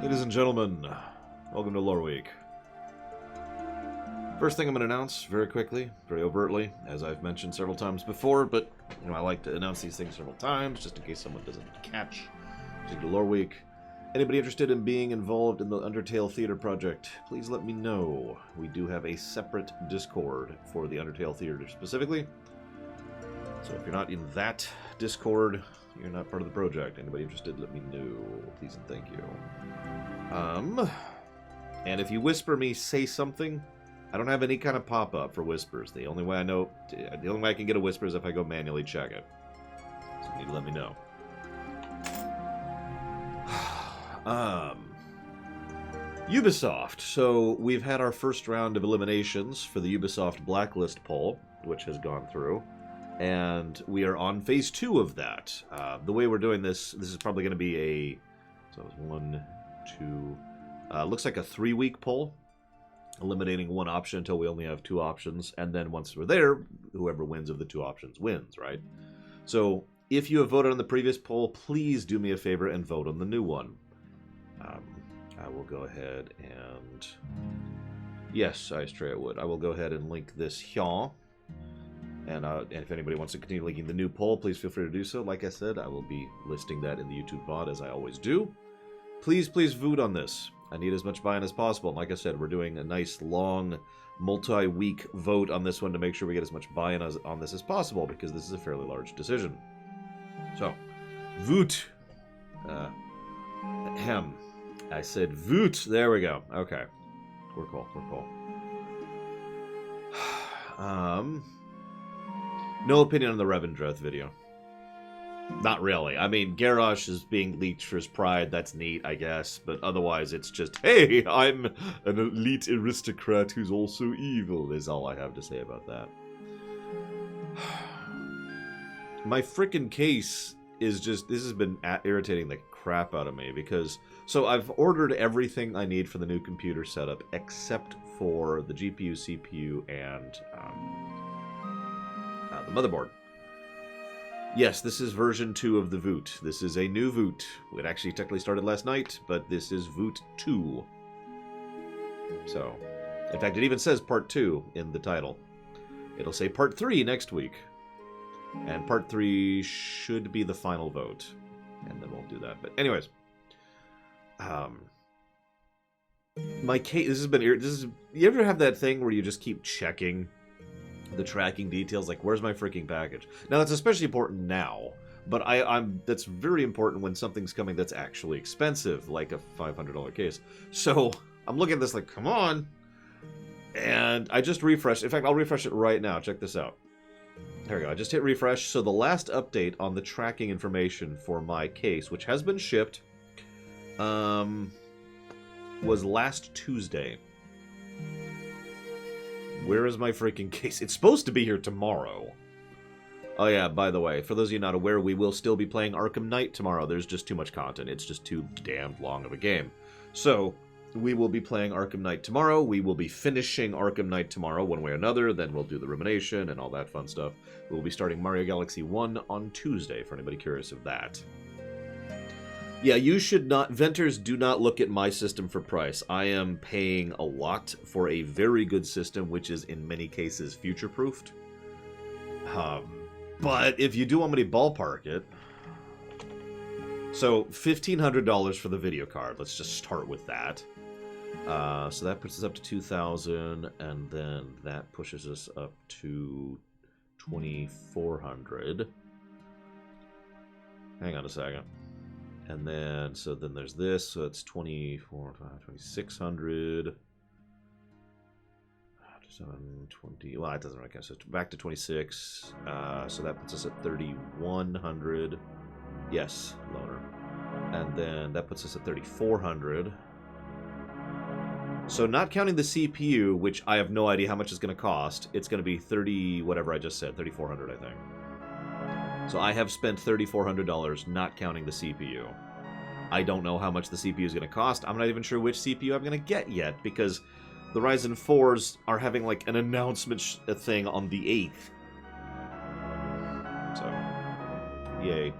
Ladies and gentlemen, welcome to Loreweek. First thing I'm going to announce very quickly, very overtly, as I've mentioned several times before, but I like to announce these things several times just in case someone doesn't catch. To Loreweek. Anybody interested in being involved in the Undertale Theater project, please let me know. We do have a separate Discord for the Undertale Theater specifically. So if you're not in that Discord, you're not part of the project. Anybody interested, let me know. Please and thank you. And if you whisper me, say something. I don't have any kind of pop-up for whispers. The only way I can get a whisper is if I go manually check it. So you need to let me know. Ubisoft. So we've had our first round of eliminations for the Ubisoft Blacklist poll, which has gone through. And we are on phase 2 of that. The way we're doing this is probably going to be a... So it's 1, 2... looks like a 3-week poll, eliminating one option until we only have 2 options. And then once we're there, whoever wins of the 2 options wins, right? So if you have voted on the previous poll, please do me a favor and vote on the new one. I will go ahead and... Yes, I would. I will go ahead and link this here. And if anybody wants to continue linking the new poll, please feel free to do so. Like I said, I will be listing that in the YouTube VOD as I always do. Please vote on this. I need as much buy-in as possible. Like I said, we're doing a nice, long, multi-week vote on this one to make sure we get as much buy-in on this as possible, because this is a fairly large decision. So, vote. Ahem. I said voot. There we go. Okay. We're cool. No opinion on the Revendreth video. Not really. I mean, Garrosh is being leaked for his pride. That's neat, I guess. But otherwise, it's just, hey, I'm an elite aristocrat who's also evil, is all I have to say about that. My frickin' case is just, this has been irritating the crap out of me, because... So I've ordered everything I need for the new computer setup, except for the GPU, CPU, and the motherboard. Yes, this is version 2 of the VOOT. This is a new VOOT. It actually technically started last night, but this is VOOT 2. So, in fact, it even says Part 2 in the title. It'll say Part 3 next week. And Part 3 should be the final vote. And then we'll do that. But anyways... my case, you ever have that thing where you just keep checking the tracking details, like where's my freaking package? Now that's especially important now, but that's very important when something's coming that's actually expensive, like a $500 case. So I'm looking at this like, come on, and I just refreshed. In fact, I'll refresh it right now. Check this out. There we go. I just hit refresh. So the last update on the tracking information for my case, which has been shipped, was last Tuesday. Where is my freaking case? It's supposed to be here tomorrow. Oh yeah, by the way, for those of you not aware, we will still be playing Arkham Knight tomorrow. There's just too much content. It's just too damn long of a game. So, we will be playing Arkham Knight tomorrow. We will be finishing Arkham Knight tomorrow one way or another. Then we'll do the Rumination and all that fun stuff. We'll be starting Mario Galaxy 1 on Tuesday, for anybody curious of that. Yeah, you should not... Venters, do not look at my system for price. I am paying a lot for a very good system, which is, in many cases, future-proofed. But if you do want me to ballpark it... So, $1,500 for the video card. Let's just start with that. So that puts us up to $2,000, and then that pushes us up to $2,400. Hang on a second. And then, so then there's this, so it's 2,600. 20, well, it doesn't really count, so back to 26. So that puts us at 3,100. Yes, loaner. And then that puts us at 3,400. So not counting the CPU, which I have no idea how much it's going to cost, it's going to be 30, whatever I just said, 3,400, I think. So I have spent $3,400 not counting the CPU. I don't know how much the CPU is going to cost. I'm not even sure which CPU I'm going to get yet, because the Ryzen 4s are having like an announcement thing on the 8th. So, yay.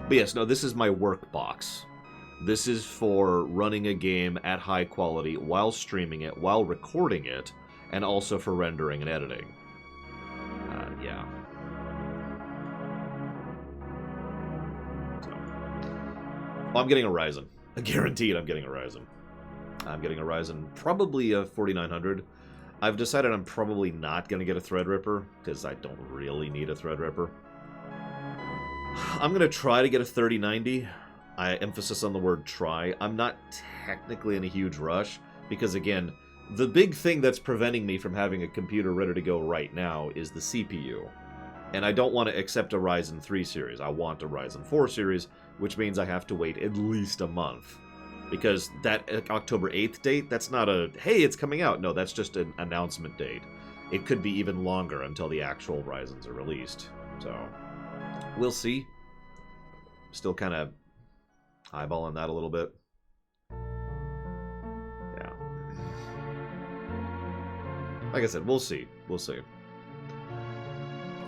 But yes, no, this is my work box. This is for running a game at high quality while streaming it, while recording it, and also for rendering and editing. Yeah. So. Well, I'm getting a Ryzen. Guaranteed I'm getting a Ryzen. I'm getting a Ryzen, probably a 4900. I've decided I'm probably not going to get a Threadripper, because I don't really need a Threadripper. I'm going to try to get a 3090. Emphasis on the word try. I'm not technically in a huge rush, because again, the big thing that's preventing me from having a computer ready to go right now is the CPU. And I don't want to accept a Ryzen 3 series. I want a Ryzen 4 series, which means I have to wait at least a month. Because that October 8th date, that's not a, hey, it's coming out. No, that's just an announcement date. It could be even longer until the actual Ryzens are released. So, we'll see. Still kind of eyeballing that a little bit. Yeah. Like I said, we'll see. We'll see.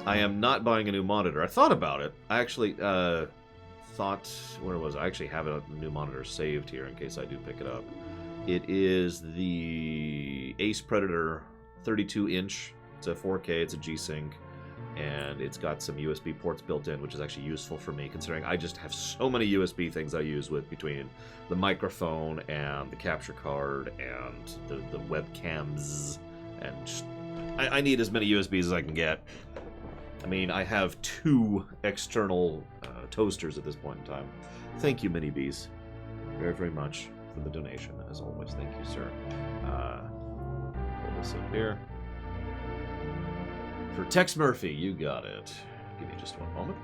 I am not buying a new monitor. I thought about it. I actually thought... Where was it? I actually have a new monitor saved here in case I do pick it up. It is the Ace Predator 32-inch. It's a 4K. It's a G-Sync. And it's got some USB ports built in, which is actually useful for me, considering I just have so many USB things I use with between the microphone and the capture card and the webcams. And just, I need as many USBs as I can get. I mean, I have 2 external toasters at this point in time. Thank you, Mini Bees, very, very much for the donation, as always. Thank you, sir. Pull this up here. For Tex Murphy, you got it. Give me just one moment.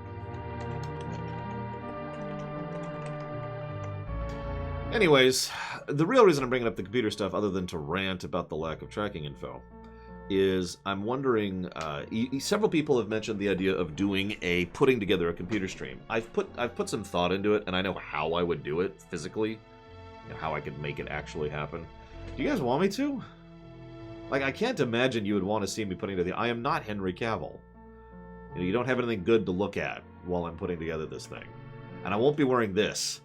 Anyways, the real reason I'm bringing up the computer stuff, other than to rant about the lack of tracking info, is I'm wondering, several people have mentioned the idea of putting together a computer stream. I've put some thought into it, and I know how I would do it physically, how I could make it actually happen. Do you guys want me to? Like, I can't imagine you would want to see me putting together. I am not Henry Cavill. You don't have anything good to look at while I'm putting together this thing. And I won't be wearing this,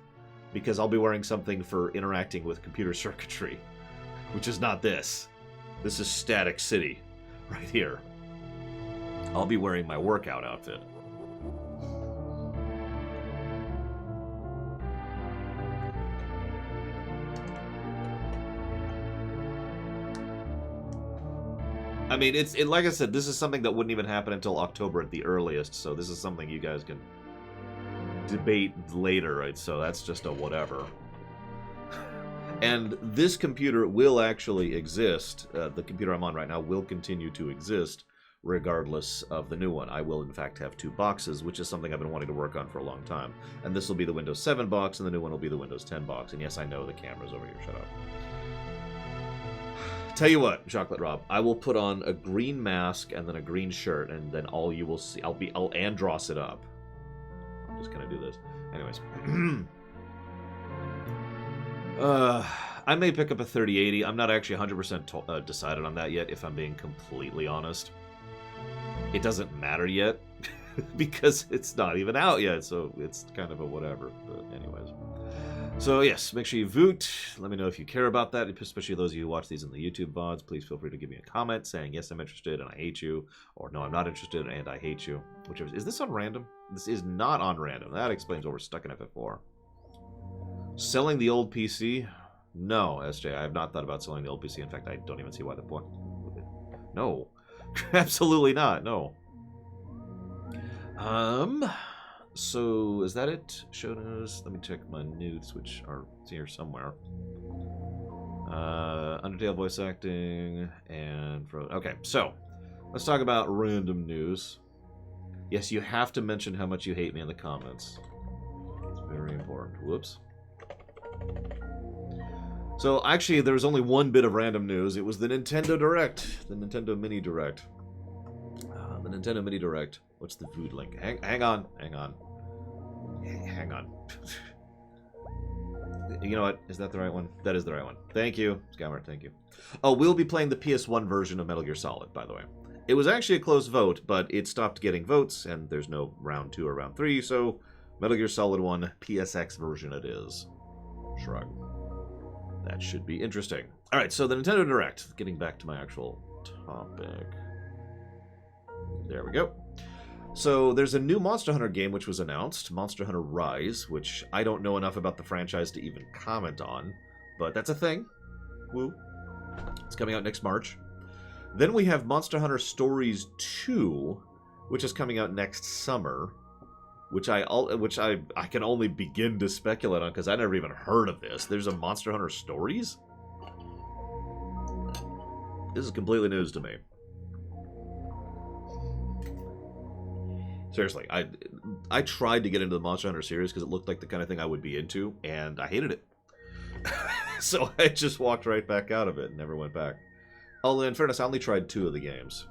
because I'll be wearing something for interacting with computer circuitry, which is not this. This is Static City, right here. I'll be wearing my workout outfit. I mean, like I said, this is something that wouldn't even happen until October at the earliest, so this is something you guys can debate later, right? So that's just a whatever. And this computer will actually exist. The computer I'm on right now will continue to exist regardless of the new one. I will, in fact, have 2 boxes, which is something I've been wanting to work on for a long time. And this will be the Windows 7 box, and the new one will be the Windows 10 box. And yes, I know the camera's over here. Shut up. Tell you what, Chocolate Rob, I will put on a green mask and then a green shirt, and then all you will see, I'll Andross it up. I'm just gonna do this. Anyways. I may pick up a 3080. I'm not actually 100% decided on that yet, if I'm being completely honest. It doesn't matter yet, because it's not even out yet, so it's kind of a whatever. But anyways. So yes, make sure you vote. Let me know if you care about that, especially those of you who watch these in the YouTube VODs. Please feel free to give me a comment saying, yes, I'm interested and I hate you, or no, I'm not interested and I hate you. Whichever. Is this on random? This is not on random. That explains why we're stuck in FF4. Selling the old PC? No, SJ, I have not thought about selling the old PC. In fact, I don't even see why the point. No. Absolutely not, no. So, is that it? Show news. Let me check my nudes, which are here somewhere. Undertale voice acting, and... Okay, so, let's talk about random news. Yes, you have to mention how much you hate me in the comments. It's very important. Whoops. So, actually, there was only one bit of random news. It was the Nintendo Direct. The Nintendo Mini Direct. The Nintendo Mini Direct. What's the food link? Hang on. Hang on. You know what? Is that the right one? That is the right one. Thank you, Scammer. Thank you. Oh, we'll be playing the PS1 version of Metal Gear Solid, by the way. It was actually a close vote, but it stopped getting votes, and there's no round 2 or round 3, so Metal Gear Solid 1 PSX version it is. Shrug. That should be interesting. All right, so the Nintendo Direct. Getting back to my actual topic. There we go. So there's a new Monster Hunter game which was announced, Monster Hunter Rise, which I don't know enough about the franchise to even comment on, but that's a thing. Woo. It's coming out next March. Then we have Monster Hunter Stories 2, which is coming out next summer, which I can only begin to speculate on because I never even heard of this. There's a Monster Hunter Stories? This is completely news to me. Seriously, I tried to get into the Monster Hunter series because it looked like the kind of thing I would be into, and I hated it. So I just walked right back out of it and never went back. Although, in fairness, I only tried 2 of the games.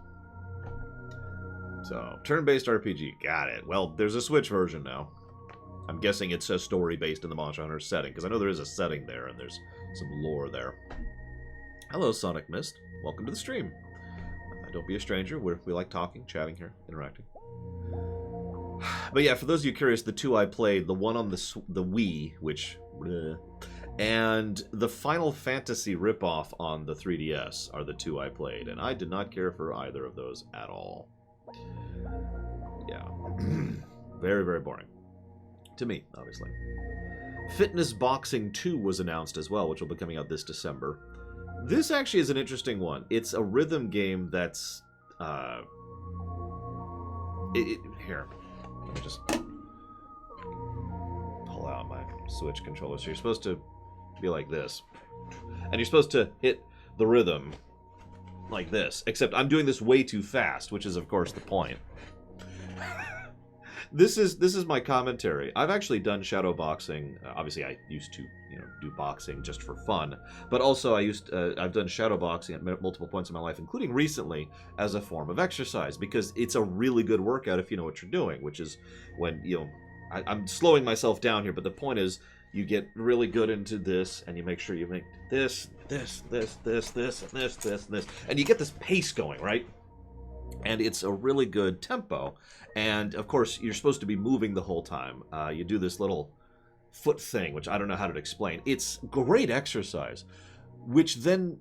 So, turn-based RPG. Got it. Well, there's a Switch version now. I'm guessing it's a story-based in the Monster Hunter setting, because I know there is a setting there, and there's some lore there. Hello, Sonic Mist. Welcome to the stream. Don't be a stranger. We like talking, chatting here, interacting. But yeah, for those of you curious, the 2 I played, the one on the Wii, which... and the Final Fantasy ripoff on the 3DS are the 2 I played, and I did not care for either of those at all. Yeah. Very, very boring. To me, obviously. Fitness Boxing 2 was announced as well, which will be coming out this December. This actually is an interesting one. It's a rhythm game that's... here. Let me just pull out my Switch controller. So you're supposed to be like this. And you're supposed to hit the rhythm like this. Except I'm doing this way too fast, which is, of course, the point. This is my commentary. I've actually done shadow boxing. Obviously, I used to, do boxing just for fun. But also, I've done shadow boxing at multiple points in my life, including recently, as a form of exercise, because it's a really good workout if you know what you're doing. Which is when I'm slowing myself down here, but the point is, you get really good into this, and you make sure you make this, and this, and you get this pace going, right? And it's a really good tempo. And, of course, you're supposed to be moving the whole time. You do this little foot thing, which I don't know how to explain. It's great exercise, which then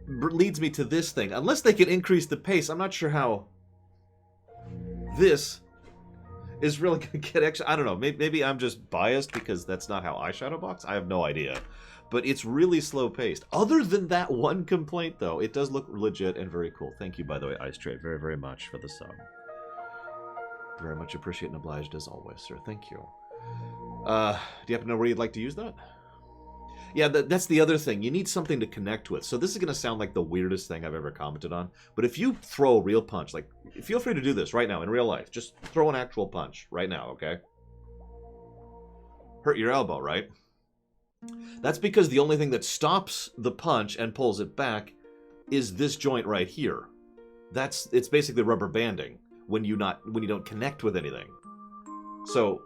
leads me to this thing. Unless they can increase the pace, I'm not sure how this is really going to get extra. I don't know. Maybe I'm just biased because that's not how I shadow box. I have no idea. But it's really slow-paced. Other than that one complaint, though, it does look legit and very cool. Thank you, by the way, Ice Trade, very, very much for the sub. Very much appreciate and obliged as always, sir. Thank you. Do you happen to know where you'd like to use that? Yeah, that's the other thing. You need something to connect with. So this is going to sound like the weirdest thing I've ever commented on. But if you throw a real punch, like, feel free to do this right now in real life. Just throw an actual punch right now, okay? Hurt your elbow, right? That's because the only thing that stops the punch and pulls it back is this joint right here. It's basically rubber banding when you don't connect with anything. So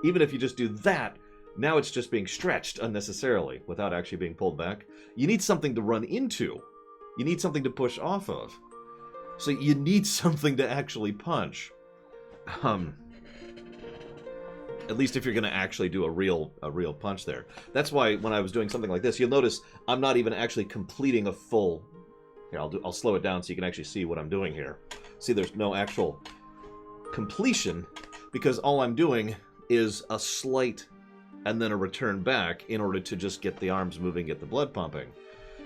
even if you just do that, now it's just being stretched unnecessarily without actually being pulled back. You need something to run into. You need something to push off of. So you need something to actually punch. At least if you're going to actually do a real punch there. That's why when I was doing something like this, you'll notice I'm not even actually completing a full... Here, I'll slow it down so you can actually see what I'm doing here. See, there's no actual completion because all I'm doing is a slight and then a return back in order to just get the arms moving, get the blood pumping.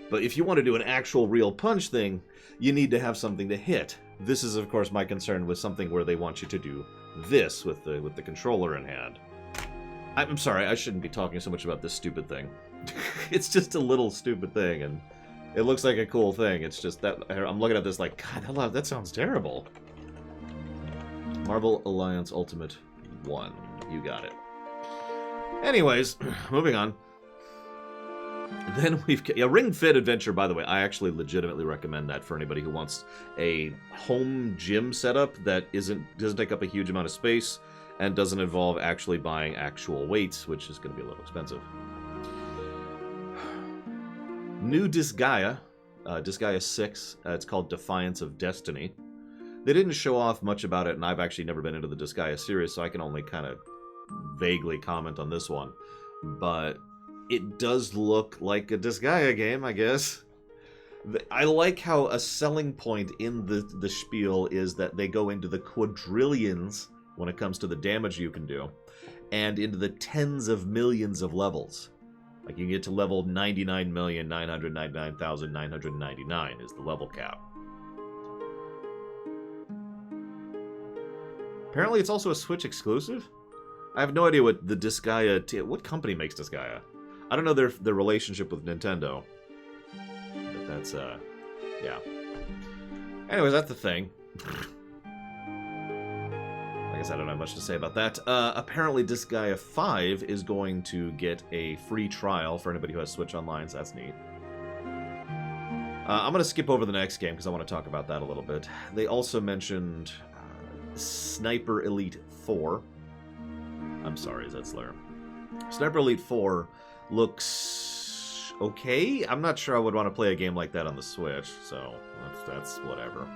But if you want to do an actual real punch thing, you need to have something to hit. This is, of course, my concern with something where they want you to do this with the controller in hand. I'm sorry, I shouldn't be talking so much about this stupid thing. It's just a little stupid thing, and it looks like a cool thing. It's just that I'm looking at this like, God, that sounds terrible. Marvel Alliance Ultimate 1. You got it. Anyways, moving on. Then we've got Ring Fit Adventure, by the way. I actually legitimately recommend that for anybody who wants a home gym setup that doesn't take up a huge amount of space and doesn't involve actually buying actual weights, which is going to be a little expensive. New Disgaea, Disgaea 6. It's called Defiance of Destiny. They didn't show off much about it, and I've actually never been into the Disgaea series, so I can only kind of vaguely comment on this one. but it does look like a Disgaea game, I guess. I like how a selling point in the spiel is that they go into the quadrillions when it comes to the damage you can do, and into the tens of millions of levels. Like, you can get to level 99,999,999 is the level cap. Apparently it's also a Switch exclusive? I have no idea what the Disgaea... what company makes Disgaea? I don't know their relationship with Nintendo. But that's, yeah. Anyways, that's the thing. I guess I don't have much to say about that. Apparently Disgaea 5 is going to get a free trial for anybody who has Switch Online, so that's neat. I'm going to skip over the next game because I want to talk about that a little bit. They also mentioned Sniper Elite 4. I'm sorry, is that slur? Sniper Elite 4 looks okay. I'm not sure I would want to play a game like that on the Switch, so that's whatever.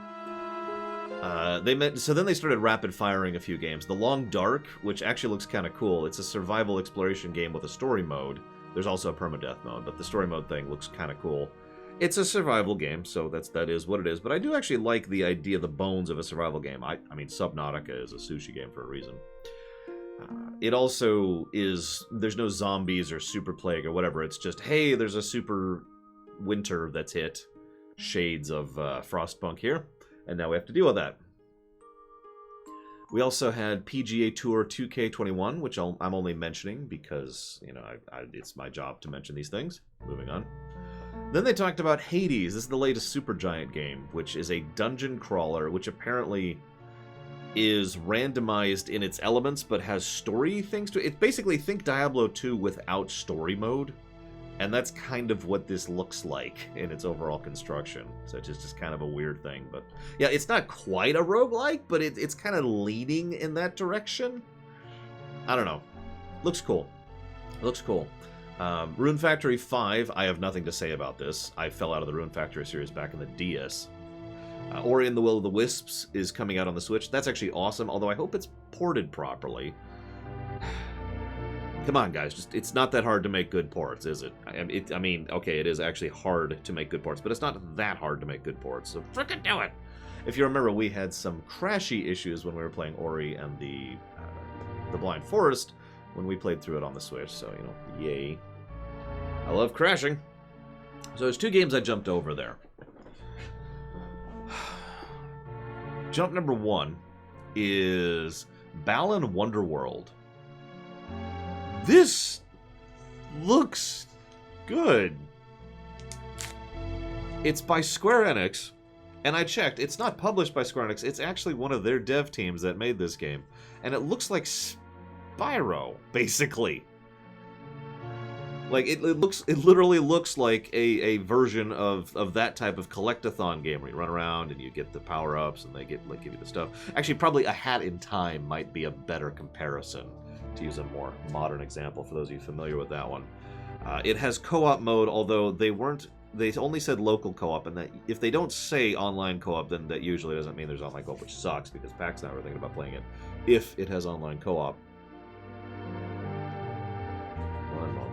So then they started rapid firing a few games. The Long Dark, which actually looks kind of cool. It's a survival exploration game with a story mode. There's also a permadeath mode, but the story mode thing looks kind of cool. It's a survival game, so that is what it is. But I do actually like the idea, the bones of a survival game. I mean, Subnautica is a sushi game for a reason. It also is, there's no zombies or super plague or whatever. It's just, hey, there's a super winter that's hit. Shades of Frostpunk here. And now we have to deal with that. We also had PGA Tour 2K21, which I'm only mentioning because, you know, it's my job to mention these things. Moving on. Then they talked about Hades. This is the latest Supergiant game, which is a dungeon crawler, which apparently is randomized in its elements, but has story things to it. It's basically, think Diablo 2 without story mode. And that's kind of what this looks like in its overall construction. So it's just kind of a weird thing. But yeah, it's not quite a roguelike, but it's kind of leaning in that direction. I don't know. Looks cool. Looks cool. Rune Factory 5, I have nothing to say about this. I fell out of the Rune Factory series back in the DS. Ori and the Will of the Wisps is coming out on the Switch. That's actually awesome, although I hope it's ported properly. Come on, guys. It's not that hard to make good ports, is it? I mean, okay, it is actually hard to make good ports, but it's not that hard to make good ports, so frickin' do it! If you remember, we had some crashy issues when we were playing Ori and the Blind Forest when we played through it on the Switch, so, you know, yay. I love crashing. So there's two games I jumped over there. Jump number one is Balan Wonderworld. This looks good. It's by Square Enix, and I checked. It's not published by Square Enix. It's actually one of their dev teams that made this game. And it looks like Spyro, basically. Like, it literally looks like a version of that type of collectathon game where you run around and you get the power-ups and they give you the stuff. Actually, probably A Hat in Time might be a better comparison, to use a more modern example for those of you familiar with that one. It has co-op mode, although they only said local co-op, and that if they don't say online co-op, then that usually doesn't mean there's online co-op, which sucks, because Pax and I were thinking about playing it if it has online co-op. One moment.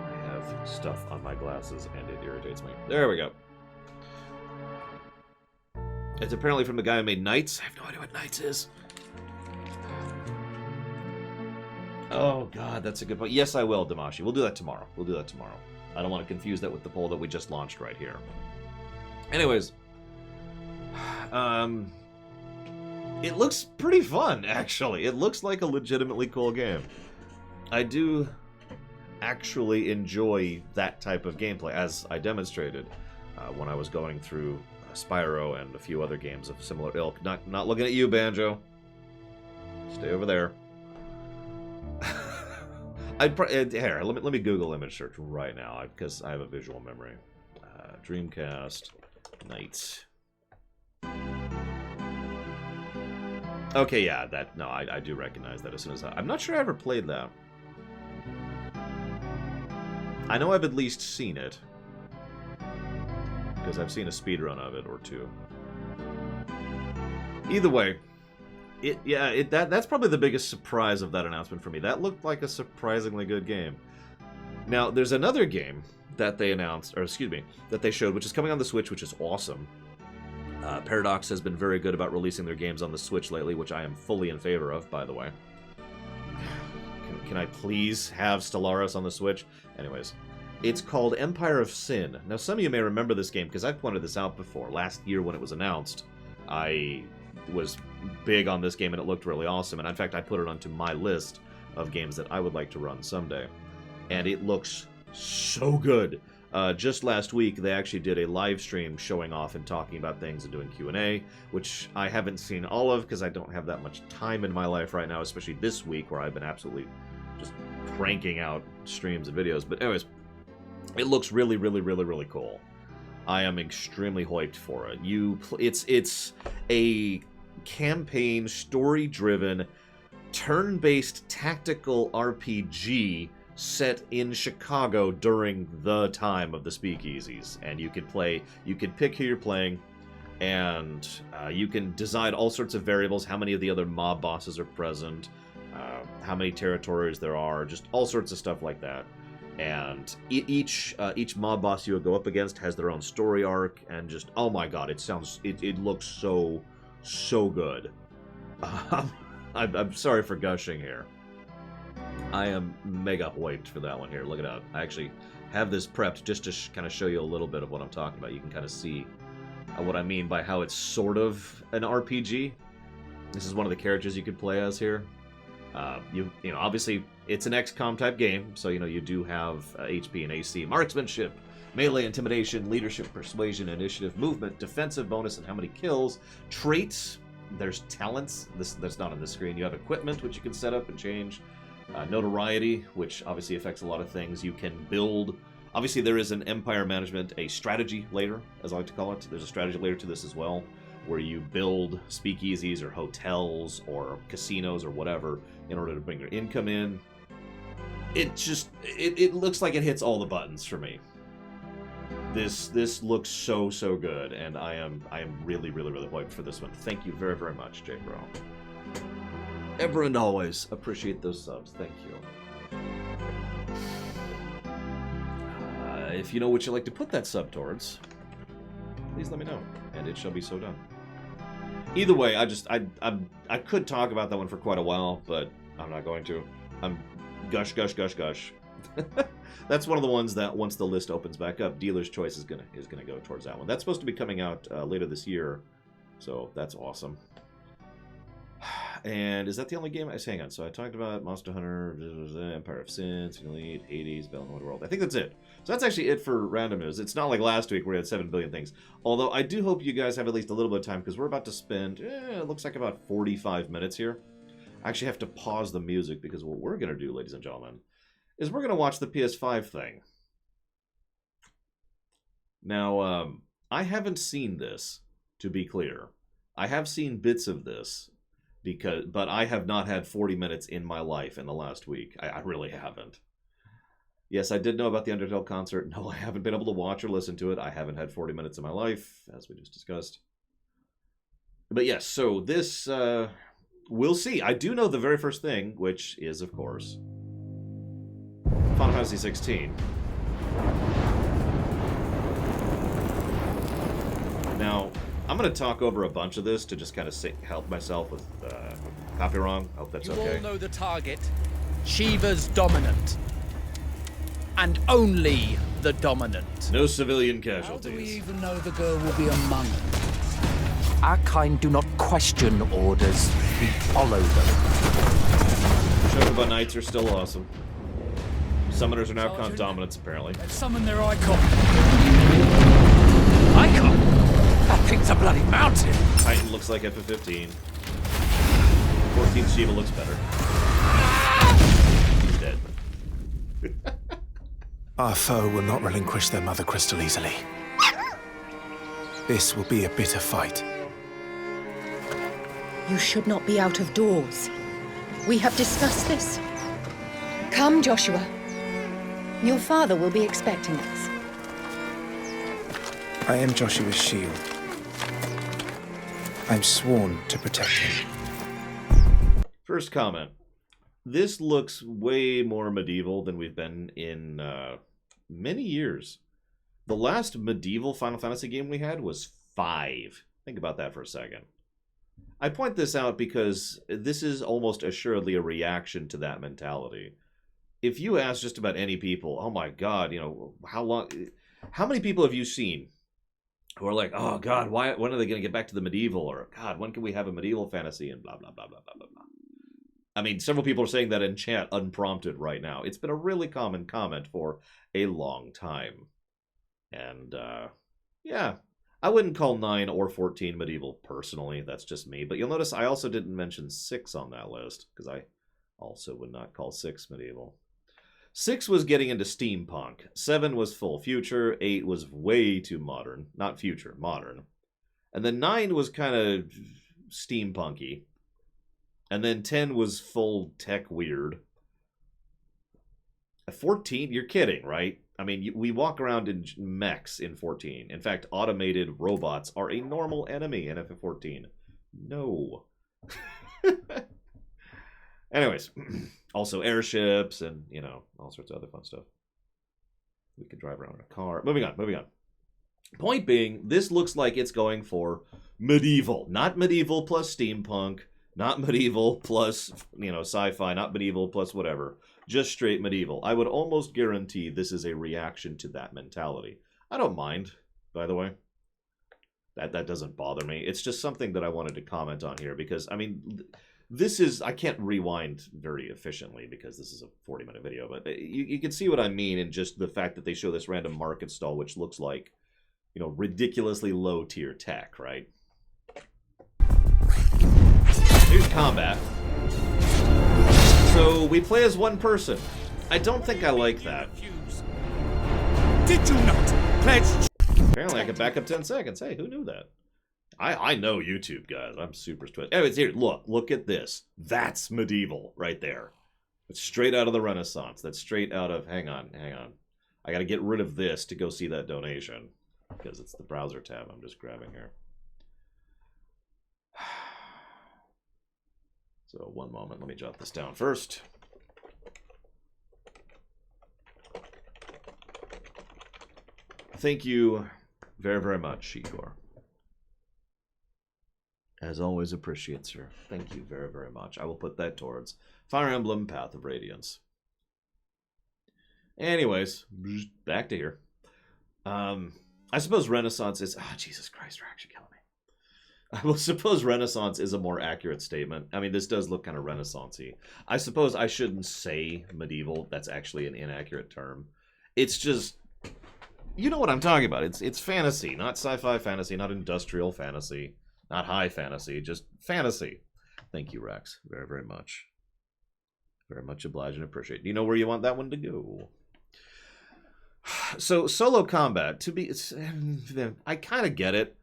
I have stuff on my glasses, and it irritates me. There we go. It's apparently from the guy who made Knights. I have no idea what Knights is. Oh, God, that's a good point. Yes, I will, Damashi. We'll do that tomorrow. I don't want to confuse that with the poll that we just launched right here. Anyways. It looks pretty fun, actually. It looks like a legitimately cool game. I do actually enjoy that type of gameplay, as I demonstrated when I was going through Spyro and a few other games of similar ilk. Not looking at you, Banjo. Stay over there. Here, let me Google image search right now because I have a visual memory. Dreamcast Knights. Okay, yeah, I do recognize that as soon as I'm not sure I ever played that. I know I've at least seen it because I've seen a speedrun of it or two. Either way, That's probably the biggest surprise of that announcement for me. That looked like a surprisingly good game. Now, there's another game that they announced, or excuse me, that they showed, which is coming on the Switch, which is awesome. Paradox has been very good about releasing their games on the Switch lately, which I am fully in favor of, by the way. Can I please have Stellaris on the Switch? Anyways, it's called Empire of Sin. Now, some of you may remember this game, because I've pointed this out before. Last year when it was announced, I was big on this game, and it looked really awesome. And in fact, I put it onto my list of games that I would like to run someday. And it looks so good. Just last week, they actually did a live stream showing off and talking about things and doing Q&A, which I haven't seen all of because I don't have that much time in my life right now, especially this week where I've been absolutely just cranking out streams and videos. But anyways, it looks really, really, really, really cool. I am extremely hyped for it. It's a campaign, story-driven, turn-based tactical RPG set in Chicago during the time of the speakeasies. And you can pick who you're playing, and you can decide all sorts of variables, how many of the other mob bosses are present, how many territories there are, just all sorts of stuff like that. And each mob boss you go up against has their own story arc, and just, oh my god, it looks so good. I'm sorry for gushing here. I am mega hyped for that one here. Look it up. I actually have this prepped just to kind of show you a little bit of what I'm talking about. You can kind of see what I mean by how it's sort of an RPG. This is one of the characters you could play as here. You know, obviously it's an XCOM type game, so you know you do have HP and AC, marksmanship, melee, intimidation, leadership, persuasion, initiative, movement, defensive bonus, and how many kills. Traits. There's talents. That's not on the screen. You have equipment, which you can set up and change. Notoriety, which obviously affects a lot of things. You can build. Obviously, there is an empire management, a strategy layer, as I like to call it. There's a strategy layer to this as well, where you build speakeasies or hotels or casinos or whatever in order to bring your income in. It looks like it hits all the buttons for me. This looks so good, and I am really hyped for this one. Thank you very, very much, J Bro. Ever and always appreciate those subs. Thank you. If you know what you'd like to put that sub towards, please let me know, and it shall be so done. Either way, I could talk about that one for quite a while, but I'm not going to. I'm gush. That's one of the ones that once the list opens back up, Dealer's Choice is gonna go towards that one. That's supposed to be coming out later this year, so that's awesome. And is that the only game? Hang on. So I talked about Monster Hunter, Empire of Sin, Elite, Hades, Balan Wonderworld. I think that's it. So that's actually it for random news. It's not like last week where we had 7 billion things. Although I do hope you guys have at least a little bit of time, because we're about to spend, it looks like about 45 minutes here. I actually have to pause the music, because what we're going to do, ladies and gentlemen, is we're going to watch the PS5 thing. Now, I haven't seen this, to be clear. I have seen bits of this. But I have not had 40 minutes in my life in the last week. I really haven't. Yes, I did know about the Undertale concert. No, I haven't been able to watch or listen to it. I haven't had 40 minutes in my life, as we just discussed. But yes, so this, we'll see. I do know the very first thing, which is, of course, Final Fantasy XVI. Now, I'm going to talk over a bunch of this to just kind of help myself with copy wrong. I hope that's okay. You all know the target. Shiva's dominant. And only the dominant. No civilian casualties. How do we even know the girl will be among us? Our kind do not question orders. We follow them. Chocobo Knights are still awesome. Summoners are now dominants, apparently. Let's summon their icon. Icon? That thing's a bloody mountain! Titan looks like FF15. 14th Shiva looks better. He's dead. Our foe will not relinquish their mother crystal easily. This will be a bitter fight. You should not be out of doors. We have discussed this. Come, Joshua. Your father will be expecting us. I am Joshua's shield. I'm sworn to protect him. First comment. This looks way more medieval than we've been in many years. The last medieval Final Fantasy game we had was 5. Think about that for a second. I point this out because this is almost assuredly a reaction to that mentality. If you ask just about any people, oh my god, you know, how many people have you seen who are like, oh god, when are they going to get back to the medieval? Or god, when can we have a medieval fantasy? And blah, blah, blah, blah, blah, blah, blah. I mean, several people are saying that in chat unprompted right now. It's been a really common comment for a long time. And, yeah. I wouldn't call 9 or 14 medieval personally. That's just me. But you'll notice I also didn't mention 6 on that list, because I also would not call 6 medieval. 6 was getting into steampunk. 7 was full future. 8 was way too modern. Not future, modern. And then 9 was kind of steampunky. And then 10 was full tech weird. 14? You're kidding, right? I mean, we walk around in mechs in 14. In fact, automated robots are a normal enemy in FF14. No. Anyways, also airships and, you know, all sorts of other fun stuff. We could drive around in a car. Moving on. Point being, this looks like it's going for medieval. Not medieval plus steampunk. Not medieval plus, you know, sci-fi. Not medieval plus whatever. Just straight medieval. I would almost guarantee this is a reaction to that mentality. I don't mind, by the way. That doesn't bother me. It's just something that I wanted to comment on here because, I mean, this is... I can't rewind very efficiently because this is a 40-minute video, but you can see what I mean in just the fact that they show this random market stall, which looks like, you know, ridiculously low-tier tech, right? Here's combat. So we play as one person. I don't think I like that. Did you not pledge? Apparently I can back up 10 seconds. Hey, who knew that? I know YouTube, guys. I'm super twisted. Anyways, here, look at this. That's medieval right there. It's straight out of the Renaissance. That's straight out of... Hang on. I gotta get rid of this to go see that donation. Because it's the browser tab I'm just grabbing here. So, one moment. Let me jot this down first. Thank you very, very much, Shikor. As always, appreciate, sir. Thank you very, very much. I will put that towards Fire Emblem Path of Radiance. Anyways, back to here. I suppose Renaissance is... Ah, Jesus Christ, you're actually killing me. I will suppose Renaissance is a more accurate statement. I mean, this does look kind of Renaissance-y. I suppose I shouldn't say medieval. That's actually an inaccurate term. It's just... You know what I'm talking about. It's fantasy, not sci-fi fantasy, not industrial fantasy, not high fantasy, just fantasy. Thank you, Rex, very, very much. Very much obliged and appreciate. Do you know where you want that one to go? So, solo combat, to be... I kind of get it.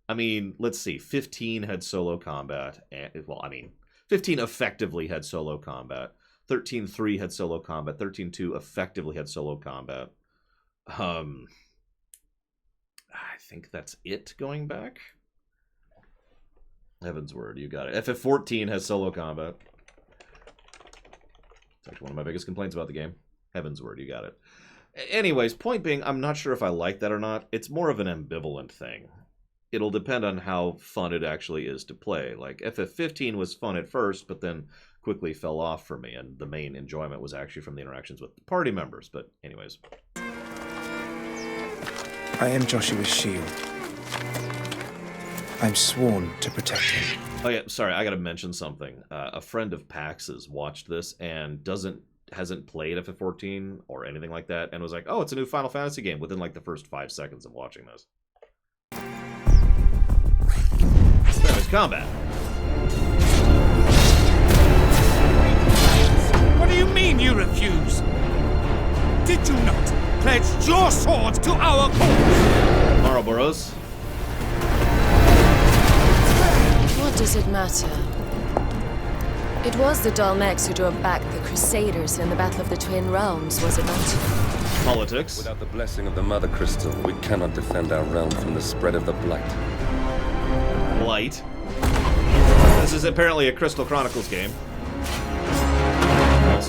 I mean, let's see. 15 had solo combat. Well, I mean, 15 effectively had solo combat. 13.3 had solo combat. 13.2 effectively had solo combat. I think that's it going back. Heaven's word, you got it. FF14 has solo combat. It's actually one of my biggest complaints about the game. Heaven's word, you got it. Anyways, point being, I'm not sure if I like that or not. It's more of an ambivalent thing. It'll depend on how fun it actually is to play. Like, FF15 was fun at first, but then quickly fell off for me, and the main enjoyment was actually from the interactions with the party members. But anyways. I am Joshua's shield. I'm sworn to protect him. Oh yeah, sorry, I gotta mention something. A friend of Pax's watched this and hasn't played FF14 or anything like that, and was like, oh, it's a new Final Fantasy game within like the first 5 seconds of watching this. There's combat. What do you mean you refuse? Did you not pledge your sword to our cause? Ouroboros. What does it matter? It was the Dalmex who drove back the Crusaders in the Battle of the Twin Realms, was it not? Politics. Without the blessing of the Mother Crystal, we cannot defend our realm from the spread of the Blight. Blight. This is apparently a Crystal Chronicles game.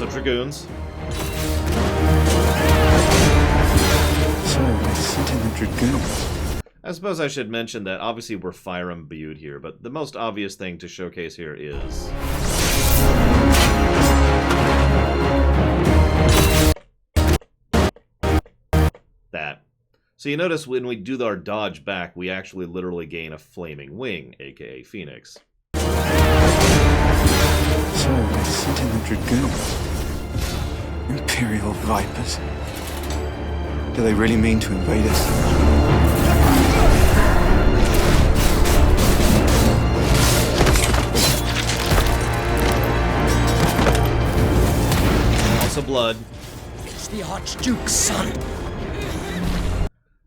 Also Dragoons. So, I sent in the Dragoons. I suppose I should mention that obviously we're fire imbued here, but the most obvious thing to showcase here is... that. So you notice when we do our dodge back, we actually literally gain a flaming wing, aka Phoenix. So, I sent in the Dragoons. Imperial Vipers. Do they really mean to invade us? Also blood. It's the Archduke's son.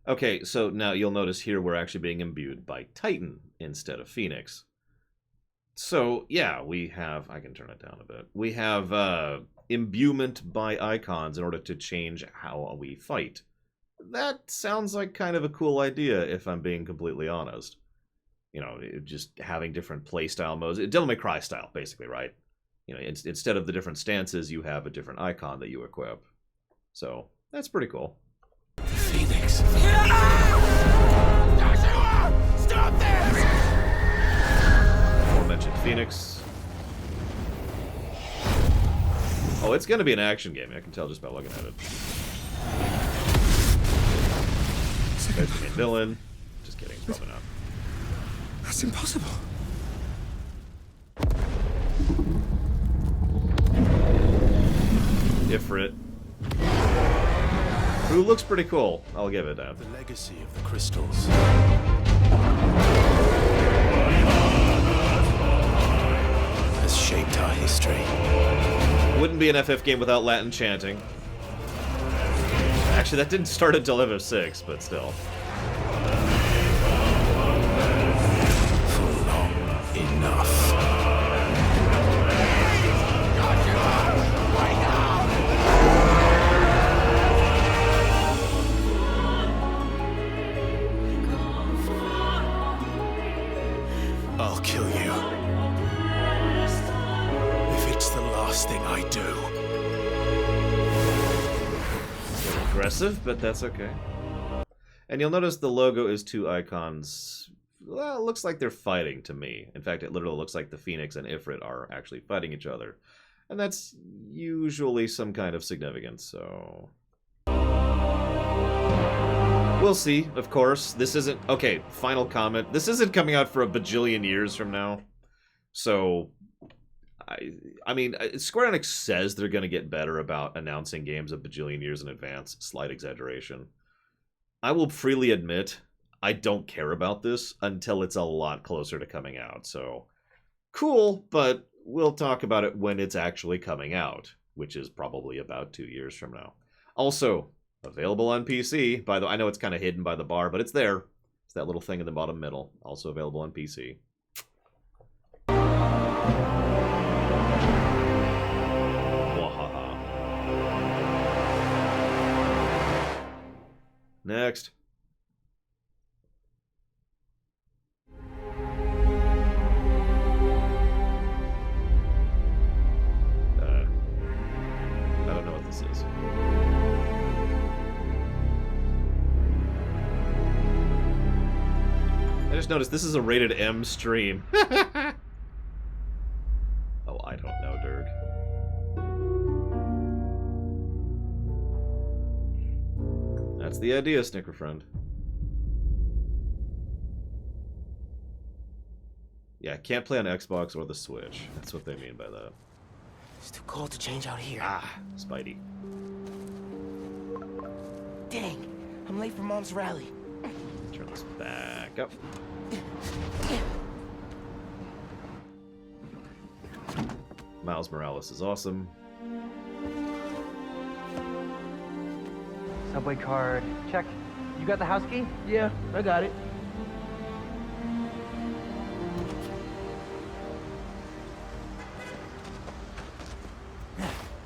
Okay, so now you'll notice here we're actually being imbued by Titan instead of Phoenix. So, yeah, we have... I can turn it down a bit. We have imbuement by icons in order to change how we fight. That sounds like kind of a cool idea, if I'm being completely honest. You know, just having different playstyle modes. Devil May Cry style, basically, right? You know, instead of the different stances, you have a different icon that you equip. So, that's pretty cool. Phoenix. Stop this! Aforementioned Phoenix. Oh, it's going to be an action game. I can tell just by looking at it. There's the main villain. Just kidding. Probably not. That's impossible. Ifrit. Who looks pretty cool. I'll give it that. The legacy of the crystals. Has shaped our history. Wouldn't be an FF game without Latin chanting. Actually, that didn't start until FF6, but still. For long enough. I'll kill you. If it's the last thing I do. Aggressive, but that's okay. And you'll notice the logo is two icons. Well, it looks like they're fighting to me. In fact, it literally looks like the Phoenix and Ifrit are actually fighting each other. And that's usually some kind of significance, so... We'll see, of course. This isn't... Okay, final comment. This isn't coming out for a bajillion years from now. So... I mean, Square Enix says they're going to get better about announcing games a bajillion years in advance. Slight exaggeration. I will freely admit, I don't care about this until it's a lot closer to coming out. So, cool, but we'll talk about it when it's actually coming out, which is probably about 2 years from now. Also, available on PC. By the way, I know it's kind of hidden by the bar, but it's there. It's that little thing in the bottom middle. Also available on PC. Next. I don't know what this is. I just noticed this is a rated M stream. Oh, I don't know, Dirk. That's the idea, Snicker friend. Yeah, can't play on Xbox or the Switch. That's what they mean by that. It's too cold to change out here. Ah, Spidey. Dang, I'm late for Mom's rally. Turn this back up. Miles Morales is awesome. Subway card. Check. You got the house key? Yeah, I got it.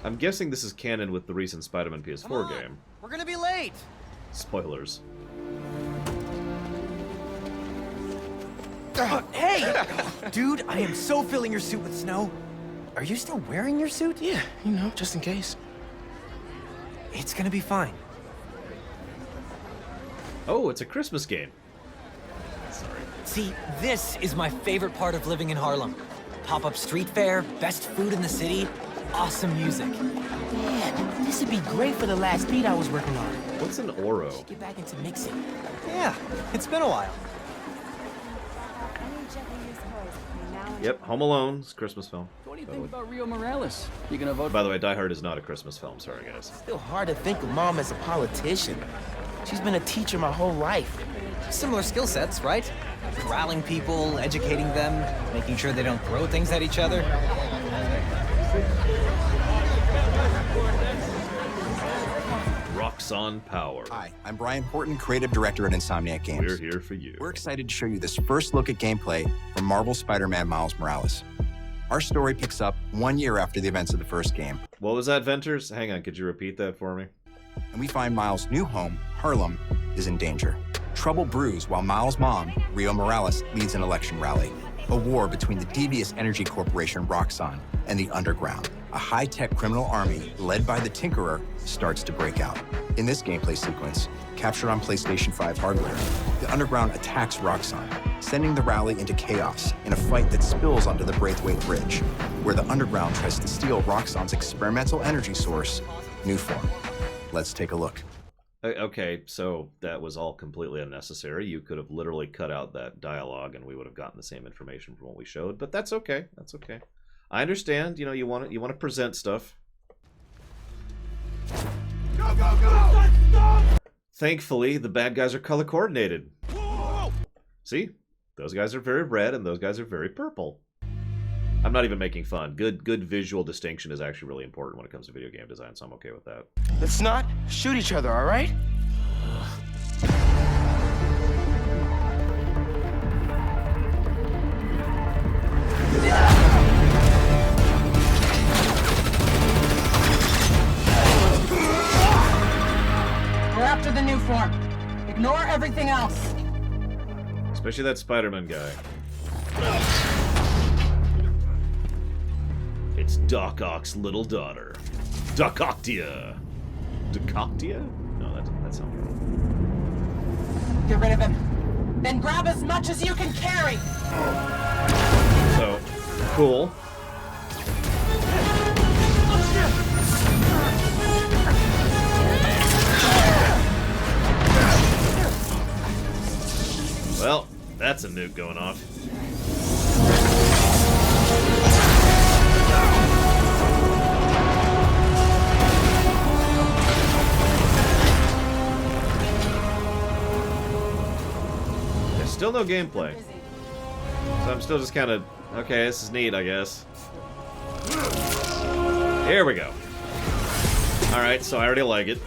I'm guessing this is canon with the recent Spiderman PS4 game. We're gonna be late. Spoilers. Hey! Dude, I am so filling your suit with snow. Are you still wearing your suit? Yeah, you know, just in case. It's gonna be fine. Oh, it's a Christmas game. Sorry. See, this is my favorite part of living in Harlem. Pop-up street fair, best food in the city, awesome music. Man, this would be great for the last beat I was working on. What's an Oro? Get back into mixing. Yeah, it's been a while. Yep, Home Alone. It's a Christmas film. What do you think about Rio Morales? You gonna vote? By the way, Die Hard is not a Christmas film. Sorry, guys. Still hard to think of Mom as a politician. She's been a teacher my whole life. Similar skill sets, right? Corralling people, educating them, making sure they don't throw things at each other. Roxanne Power. Hi, I'm Brian Horton, creative director at Insomniac Games. We're here for you. We're excited to show you this first look at gameplay from Marvel Spider-Man Miles Morales. Our story picks up 1 year after the events of the first game. What was that, Venters? Hang on, could you repeat that for me? And we find Miles' new home, Harlem, is in danger. Trouble brews while Miles' mom, Rio Morales, leads an election rally. A war between the devious energy corporation Roxxon and the Underground. A high-tech criminal army led by the Tinkerer starts to break out. In this gameplay sequence, captured on PlayStation 5 hardware, the Underground attacks Roxxon, sending the rally into chaos in a fight that spills onto the Braithwaite Bridge, where the Underground tries to steal Roxxon's experimental energy source, Newform. Let's take a look. Okay, so that was all completely unnecessary. You could have literally cut out that dialogue and we would have gotten the same information from what we showed, but that's okay. That's okay. I understand, you know, you want to present stuff. Go, go, go! Stop! Thankfully, the bad guys are color coordinated. Whoa! See? Those guys are very red and those guys are very purple. I'm not even making fun. Good visual distinction is actually really important when it comes to video game design, so I'm okay with that. Let's not shoot each other, all right? We're after the new form. Ignore everything else. Especially that Spiderman guy. It's Doc Ock's little daughter. Dococtia. Dococtia? No, that's not right. Get rid of him. Then grab as much as you can carry. So, cool. Well, that's a nuke going off. There's still no gameplay. So I'm still just kind of, okay, this is neat, I guess. Here we go. Alright, so I already like it.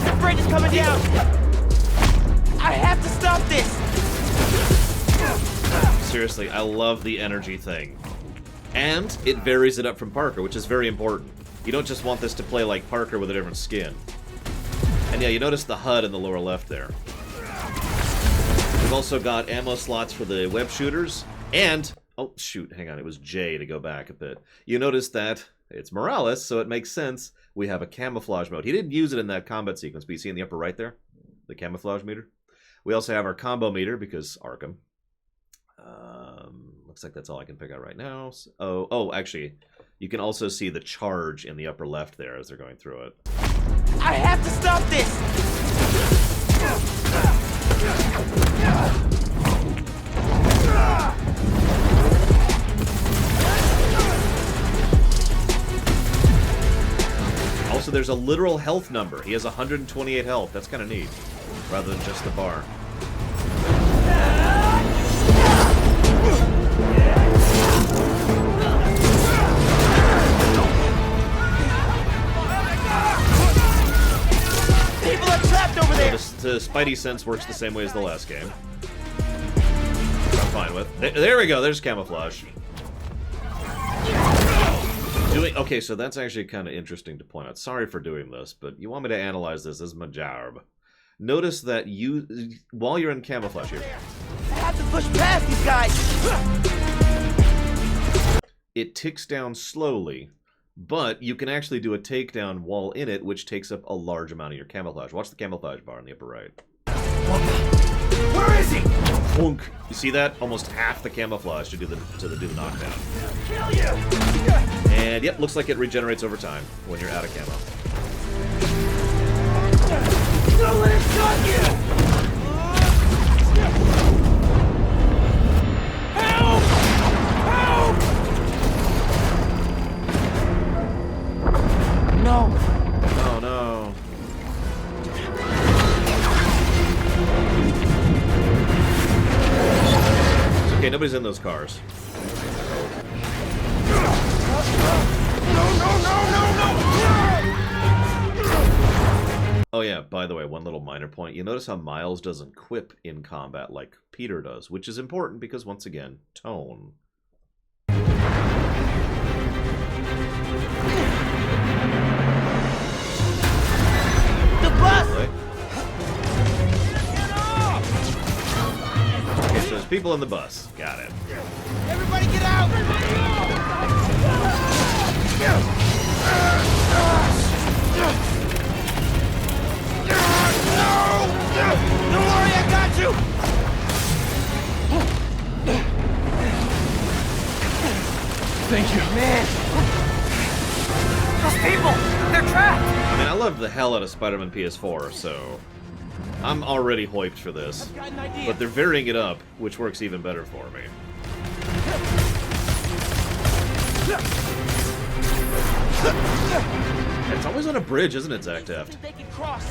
That bridge is coming down! I have to stop this! Seriously, I love the energy thing. And it varies it up from Parker, which is very important. You don't just want this to play like Parker with a different skin. And yeah, you notice the HUD in the lower left there. We've also got ammo slots for the web shooters, and... oh, shoot, hang on, it was J to go back a bit. You notice that it's Morales, so it makes sense. We have a camouflage mode. He didn't use it in that combat sequence, but you see in the upper right there? The camouflage meter. We also have our combo meter, because Arkham. Looks like that's all I can pick out right now. Oh, actually, you can also see the charge in the upper left there as they're going through it. I have to stop this! Also, there's a literal health number. He has 128 health. That's kind of neat, rather than just the bar. People are trapped over there! So the Spidey sense works the same way as the last game. I'm fine with. There we go. There's camouflage. Okay, so that's actually kind of interesting to point out. Sorry for doing this, but you want me to analyze this. This is my job. Notice that while you're in camouflage here, I have to push past these guys! it ticks down slowly, but you can actually do a takedown while in it, which takes up a large amount of your camouflage. Watch the camouflage bar in the upper right. Where is he? Wonk. You see that? Almost half the camouflage to do the knockdown. Kill you! And yep, looks like it regenerates over time when you're out of camo. Don't let it shot you! Help! Help! No. Oh no. Okay, nobody's in those cars. Oh yeah, by the way, one little minor point. You notice how Miles doesn't quip in combat like Peter does, which is important because, once again, tone. The bus! Right? Okay, so there's people in the bus. Got it. Everybody get out! No! Don't worry, I got you! Thank you. Man! Those people! They're trapped! I mean, I loved the hell out of Spider-Man PS4, so I'm already hyped for this. But they're varying it up, which works even better for me. It's always on a bridge, isn't it, Zach Taft? They can cross.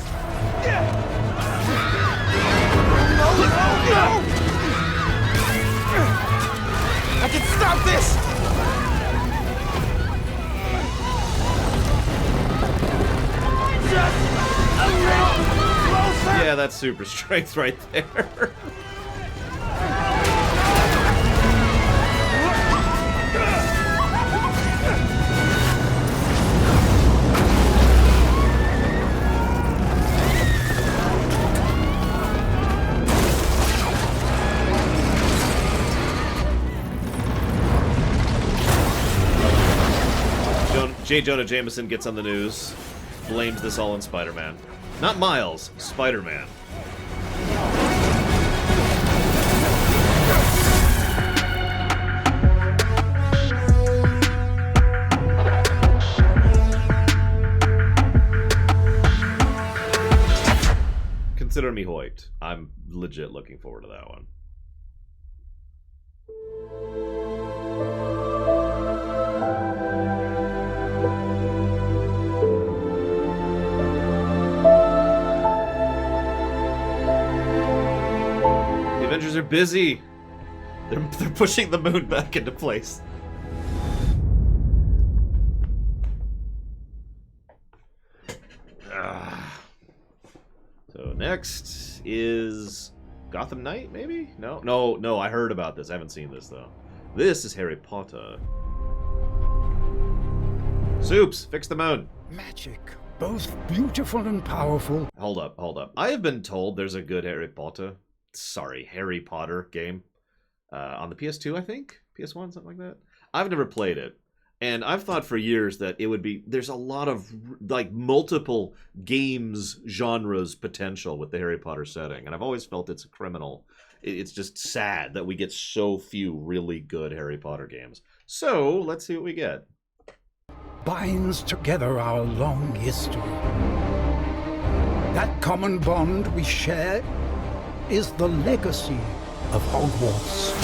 I can stop this! Just a little closer! Yeah, that's super strength right there. J. Jonah Jameson gets on the news, blames this all on Spider-Man. Not Miles, Spider-Man. Consider me hoiked. I'm legit looking forward to that one. Avengers are busy. They're pushing the moon back into place. So next is Gotham Knight, maybe? No, I heard about this. I haven't seen this, though. This is Harry Potter. Soups, fix the moon. Magic, both beautiful and powerful. Hold up. I have been told there's a good Harry Potter game on the PS2, I think? PS1, something like that? I've never played it. And I've thought for years that it would be... There's a lot of, like, multiple games genres potential with the Harry Potter setting. And I've always felt it's a criminal. It's just sad that we get so few really good Harry Potter games. So, let's see what we get. Binds together our long history. That common bond we share is the legacy of Hogwarts.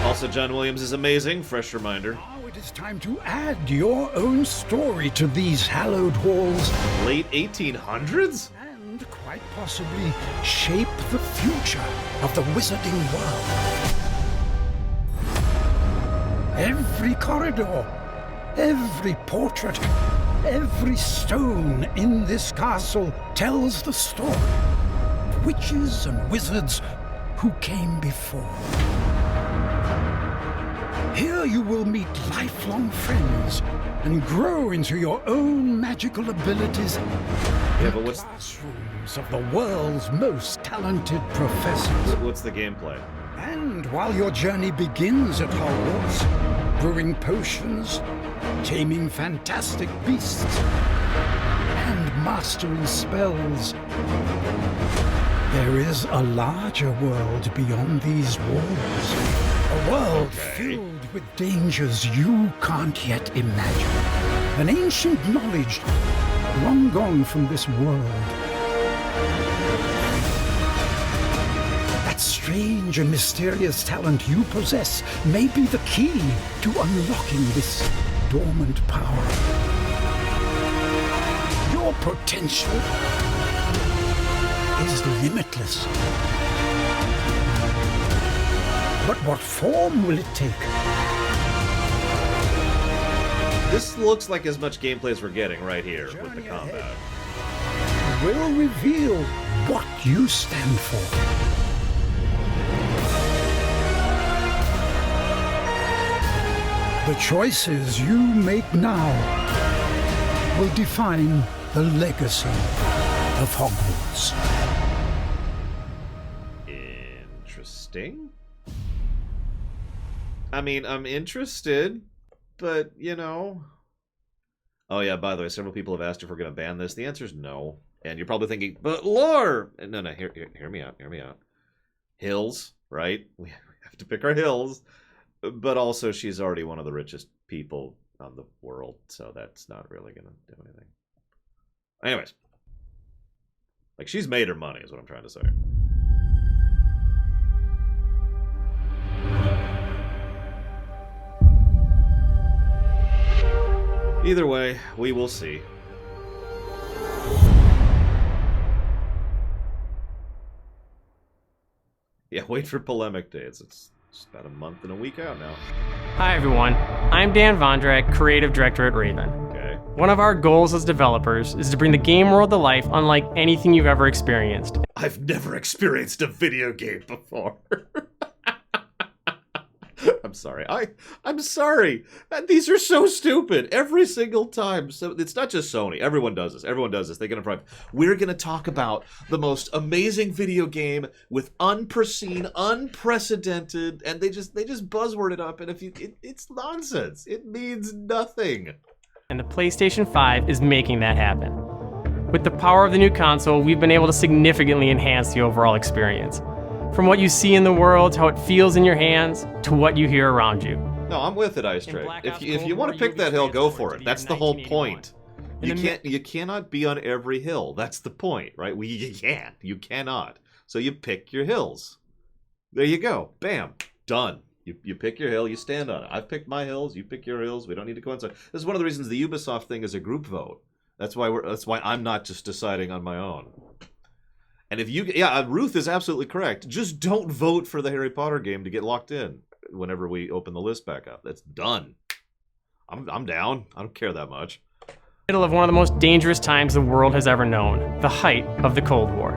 Also, John Williams is amazing. Fresh reminder. Now it is time to add your own story to these hallowed halls. Late 1800s? And quite possibly shape the future of the wizarding world. Every corridor, every portrait, every stone in this castle tells the story of witches and wizards who came before. Here you will meet lifelong friends and grow into your own magical abilities. Yeah, but what's classrooms of the world's most talented professors. What's the gameplay? And while your journey begins at Hogwarts, brewing potions, taming fantastic beasts, and mastering spells, there is a larger world beyond these walls. A world filled with dangers you can't yet imagine. An ancient knowledge long gone from this world. That strange and mysterious talent you possess may be the key to unlocking this dormant power. Your potential is limitless. But what form will it take? This looks like as much gameplay as we're getting right here with the combat. Will reveal what you stand for. The choices you make now will define the legacy of Hogwarts. Interesting. I mean, I'm interested, but, you know... Oh yeah, by the way, several people have asked if we're going to ban this. The answer is no. And you're probably thinking, but lore! No, hear me out, Hills, right? We have to pick our hills. But also, she's already one of the richest people on the world, so that's not really going to do anything. Anyways. Like, she's made her money, is what I'm trying to say. Either way, we will see. Yeah, wait for polemic days. It's about a month and a week out now. Hi everyone, I'm Dan Vondrak, creative director at Raven. Okay. One of our goals as developers is to bring the game world to life unlike anything you've ever experienced. I've never experienced a video game before. I'm sorry. I'm sorry. These are so stupid every single time. So it's not just Sony. Everyone does this. They get in front. We're going to talk about the most amazing video game with unforeseen, unprecedented, and they just buzzword it up. And it's nonsense. It means nothing. And the PlayStation 5 is making that happen. With the power of the new console, we've been able to significantly enhance the overall experience. From what you see in the world, how it feels in your hands, to what you hear around you. No, I'm with it, Ice Tray. If you want to pick that hill, go for it. That's the whole point. You cannot be on every hill. That's the point, right? You can't. You cannot. So you pick your hills. There you go. Bam. Done. You pick your hill, you stand on it. I've picked my hills, you pick your hills. We don't need to coincide. This is one of the reasons the Ubisoft thing is a group vote. That's why I'm not just deciding on my own. And if Ruth is absolutely correct. Just don't vote for the Harry Potter game to get locked in whenever we open the list back up. That's done. I'm down. I don't care that much. Middle of one of the most dangerous times the world has ever known, the height of the Cold War.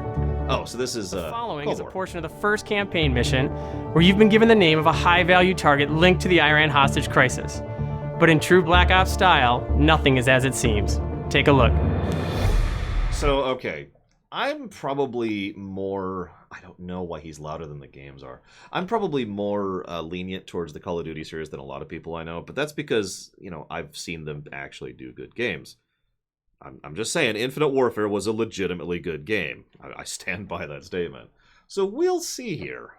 Oh, so this is the following is a portion of the first campaign mission where you've been given the name of a high-value target linked to the Iran hostage crisis. But in true Black Ops style, nothing is as it seems. Take a look. So, okay. I'm probably more... I don't know why he's louder than the games are. I'm probably more lenient towards the Call of Duty series than a lot of people I know, but that's because, I've seen them actually do good games. I'm just saying, Infinite Warfare was a legitimately good game. I stand by that statement. So we'll see here.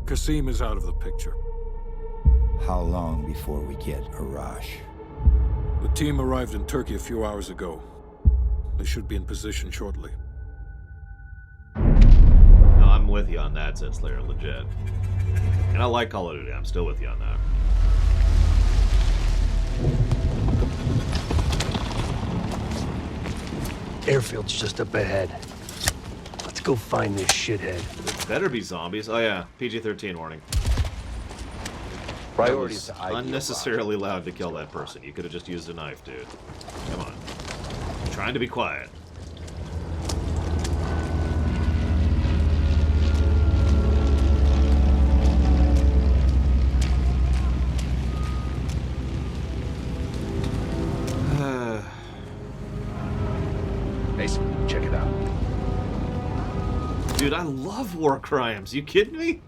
Kasim is out of the picture. How long before we get Arash? The team arrived in Turkey a few hours ago. They should be in position shortly. No, I'm with you on that, Zedslayer, legit. And I like Call of Duty, I'm still with you on that. Airfield's just up ahead. Let's go find this shithead. It better be zombies. Oh yeah, PG-13 warning. Priorities to ID unnecessarily loud to kill that person. You could have just used a knife, dude. Come on. I'm trying to be quiet. Mason, check it out. Dude, I love war crimes. You kidding me?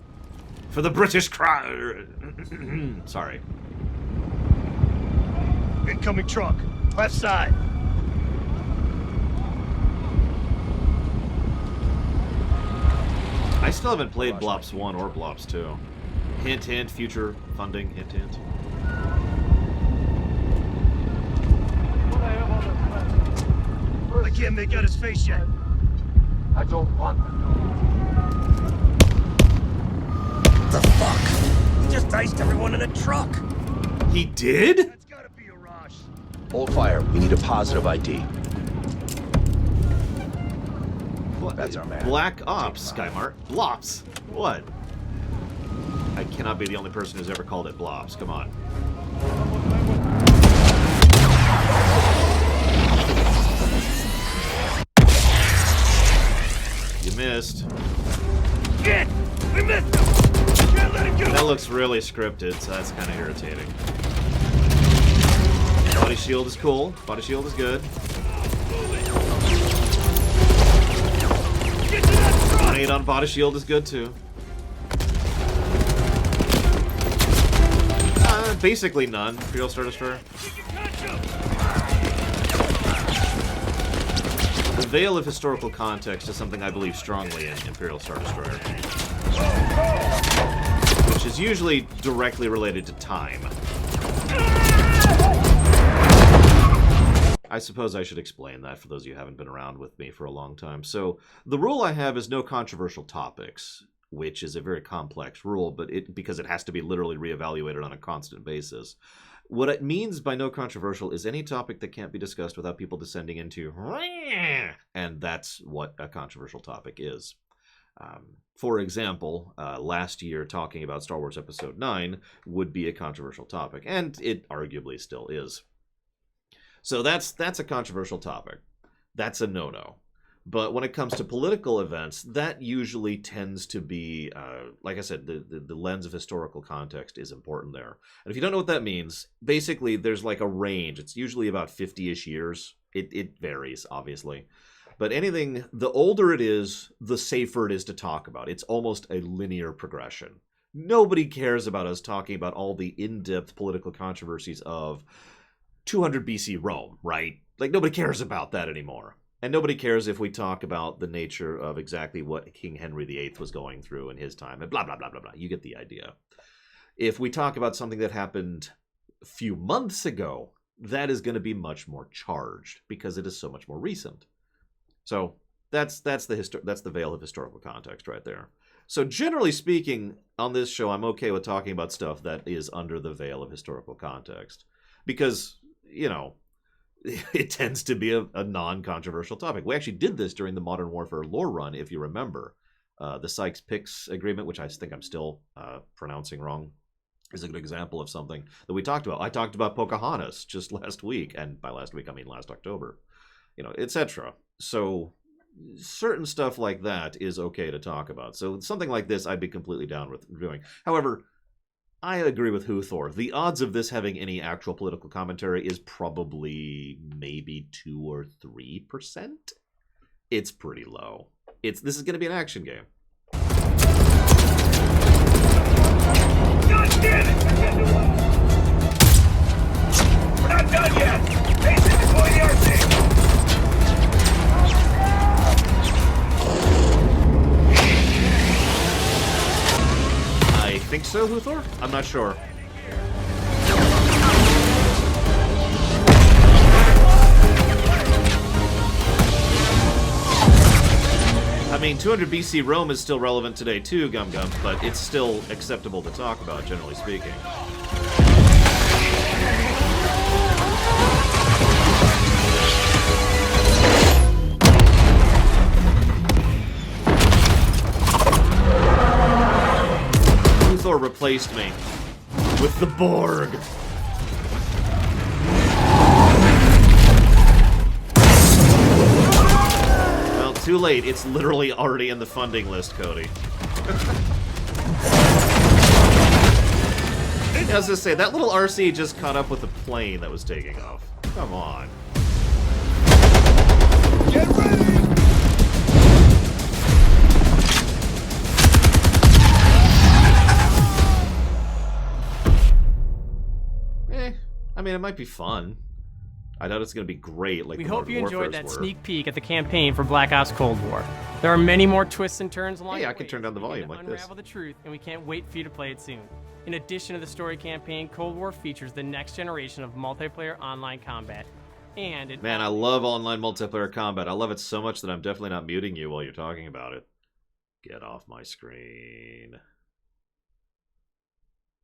For the British crime. Sorry. Incoming truck. Left side. I still haven't played Blops 1 or Blops 2. Hint, hint, future funding, hint, hint. I can't make out his face yet. I don't want to know. The fuck? He just iced everyone in a truck. He did? That's gotta be a rush. Hold fire. We need a positive ID. That's our man. Black Ops, Skymart. Blops. What? I cannot be the only person who's ever called it Blops. Come on. You missed. Shit! We missed him! Can't let him go! That looks really scripted, so that's kind of irritating. Body shield is cool. Body shield is good. Grenade on body shield is good too. Basically none. Imperial Star Destroyer. The veil of historical context is something I believe strongly in Imperial Star Destroyer, which is usually directly related to time. I suppose I should explain that for those of you who haven't been around with me for a long time. So the rule I have is no controversial topics, which is a very complex rule, but because it has to be literally reevaluated on a constant basis. What it means by no controversial is any topic that can't be discussed without people descending into, and that's what a controversial topic is. For example, last year talking about Star Wars Episode 9 would be a controversial topic, and it arguably still is. So that's a controversial topic. That's a no-no. But when it comes to political events, that usually tends to be, like I said, the lens of historical context is important there. And if you don't know what that means, basically there's like a range. It's usually about 50-ish years. It varies, obviously. But anything, the older it is, the safer it is to talk about. It's almost a linear progression. Nobody cares about us talking about all the in-depth political controversies of 200 BC Rome, right? Like, nobody cares about that anymore. And nobody cares if we talk about the nature of exactly what King Henry VIII was going through in his time, and blah, blah, blah, blah, blah. You get the idea. If we talk about something that happened a few months ago, that is going to be much more charged because it is so much more recent. So that's the veil of historical context right there. So generally speaking, on this show, I'm okay with talking about stuff that is under the veil of historical context because, you know, it tends to be a non-controversial topic. We actually did this during the Modern Warfare lore run, if you remember. The Sykes-Picks agreement, which I think I'm still pronouncing wrong, is a good example of something that we talked about. I talked about Pocahontas just last week, and by last week I mean last October, you know, etc. So certain stuff like that is okay to talk about. So something like this I'd be completely down with doing. However, I agree with Huthor. The odds of this having any actual political commentary is probably maybe 2 or 3%. It's pretty low. This is going to be an action game. God damn it! We're not done yet! Mason, deploy the RC! I think so, Huthor? I'm not sure. I mean, 200 BC Rome is still relevant today too, Gum Gum, but it's still acceptable to talk about, generally speaking. Luthor replaced me with the Borg. Well, too late. It's literally already in the funding list, Cody. I was gonna say, that little RC just caught up with the plane that was taking off. Come on. Get ready! mean, it might be fun. I doubt it's going to be great. Like we the hope Modern you enjoyed Warfares that were. sneak peek at the campaign for Black Ops Cold War. There are many more twists and turns along Hey, the I can turn down the volume like this. Unravel the truth, and we can't wait for you to play it soon. In addition to the story campaign, Cold War features the next generation of multiplayer online combat. And it Man, I love online multiplayer combat. I love it so much that I'm definitely not muting you while you're talking about it. Get off my screen.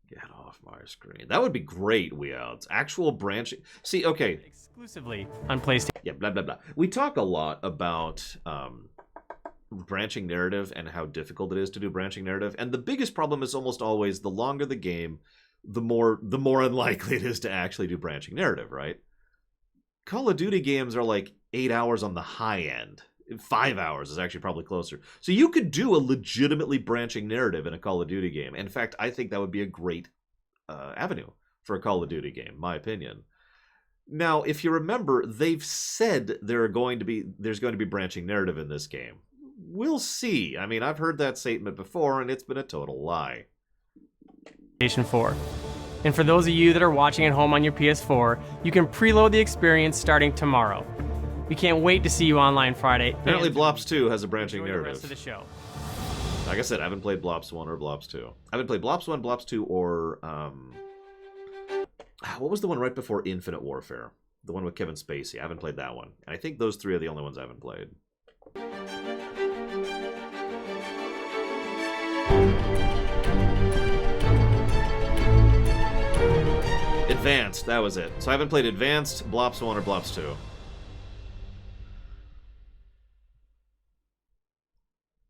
Get off my screen. That would be great, Weouts. Actual branching. See, okay. Exclusively on PlayStation. Yeah, blah, blah, blah. We talk a lot about branching narrative and how difficult it is to do branching narrative. And the biggest problem is almost always the longer the game, the more unlikely it is to actually do branching narrative, right? Call of Duty games are like 8 hours on the high end. 5 hours is actually probably closer. So you could do a legitimately branching narrative in a Call of Duty game. In fact, I think that would be a great avenue for a Call of Duty game, my opinion. Now, if you remember, they've said there's going to be branching narrative in this game. We'll see. I mean, I've heard that statement before, and it's been a total lie. PlayStation 4. And for those of you that are watching at home on your PS4, you can preload the experience starting tomorrow. We can't wait to see you online Friday. Apparently, Blops 2 has a branching narrative. The rest of the show. Like I said, I haven't played Blops 1 or Blops 2. I haven't played Blops 1, Blops 2, or what was the one right before Infinite Warfare? The one with Kevin Spacey. I haven't played that one. And I think those three are the only ones I haven't played. Advanced, that was it. So I haven't played Advanced, Blops 1, or Blops 2.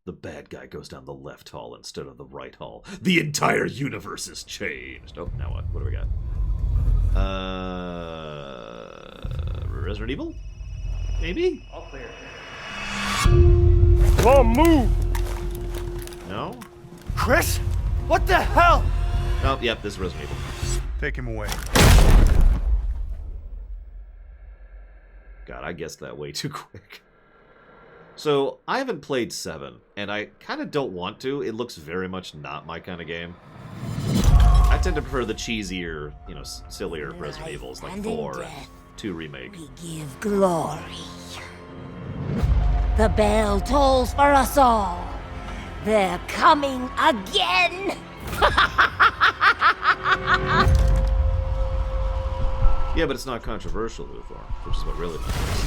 The bad guy goes down the left hall instead of the right hall. The entire universe is changed. Oh, now what? What do we got? Resident Evil? Maybe? All clear. Come on, move! No? Chris? What the hell? Oh, yep, this is Resident Evil. Take him away. God, I guessed that way too quick. So, I haven't played 7, and I kind of don't want to. It looks very much not my kind of game. I tend to prefer the cheesier, sillier Resident Evils, like 4 and 2 Remake. We give glory. The bell tolls for us all. They're coming again. Yeah, but it's not controversial, Luthor, which is what really matters.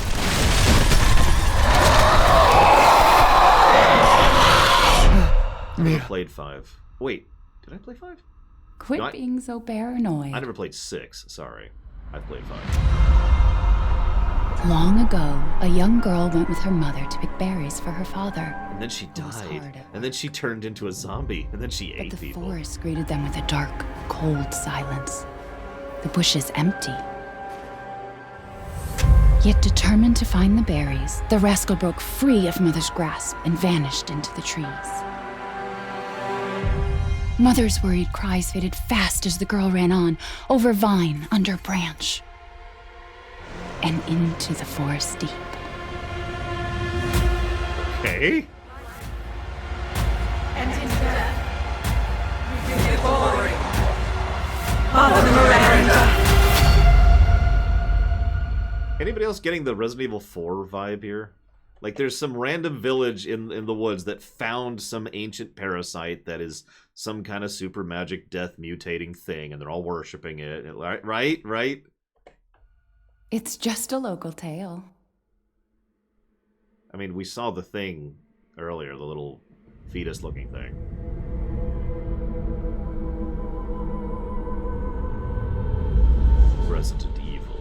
Never played 5. Wait, did I play 5? Quit being so paranoid. I never played 6, sorry. I played 5. Long ago, a young girl went with her mother to pick berries for her father. And then she died. And then she turned into a zombie. And then she ate people. But the forest greeted them with a dark, cold silence. The bushes empty. Yet determined to find the berries, the rascal broke free of Mother's grasp and vanished into the trees. Mother's worried cries faded fast as the girl ran on, over vine, under branch, and into the forest deep. Okay. And in death, we give you glory. Mother Miranda. Anybody else getting the Resident Evil 4 vibe here? Like, there's some random village in the woods that found some ancient parasite that is some kind of super magic death mutating thing, and they're all worshipping it. Right? It's just a local tale. I mean, we saw the thing earlier, the little fetus-looking thing. Resident Evil.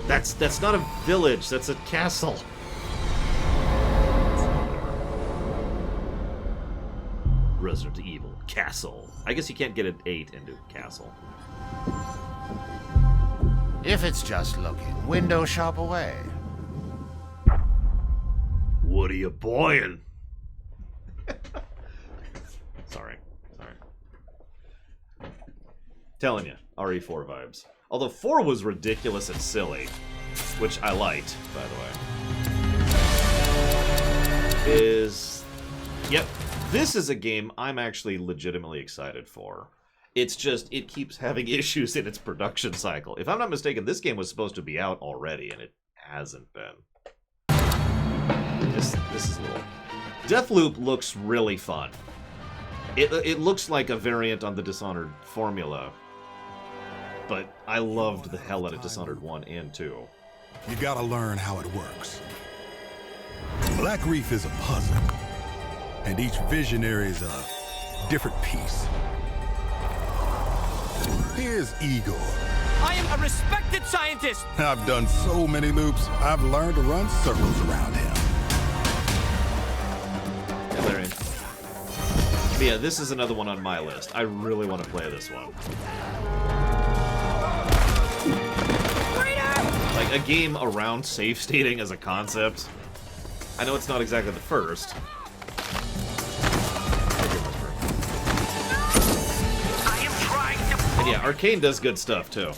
That's not a village, that's a castle. Resident Evil Castle. I guess you can't get an 8 into Castle. If it's just looking, window shop away. What are you buying? Sorry. Telling you, RE4 vibes. Although 4 was ridiculous and silly, which I liked, by the way. Yep, this is a game I'm actually legitimately excited for. It's just, it keeps having issues in its production cycle. If I'm not mistaken, this game was supposed to be out already, and it hasn't been. This is a little... Deathloop looks really fun. It looks like a variant on the Dishonored formula, but I loved the hell out of Dishonored 1 and 2. You gotta learn how it works. Black Reef is a puzzle, and each visionary is a different piece. Here's Igor. I am a respected scientist! I've done so many loops, I've learned to run circles around him. Yeah, Larry. But yeah, this is another one on my list. I really want to play this one. Like, a game around safe stating as a concept. I know it's not exactly the first. And yeah, Arcane does good stuff, too.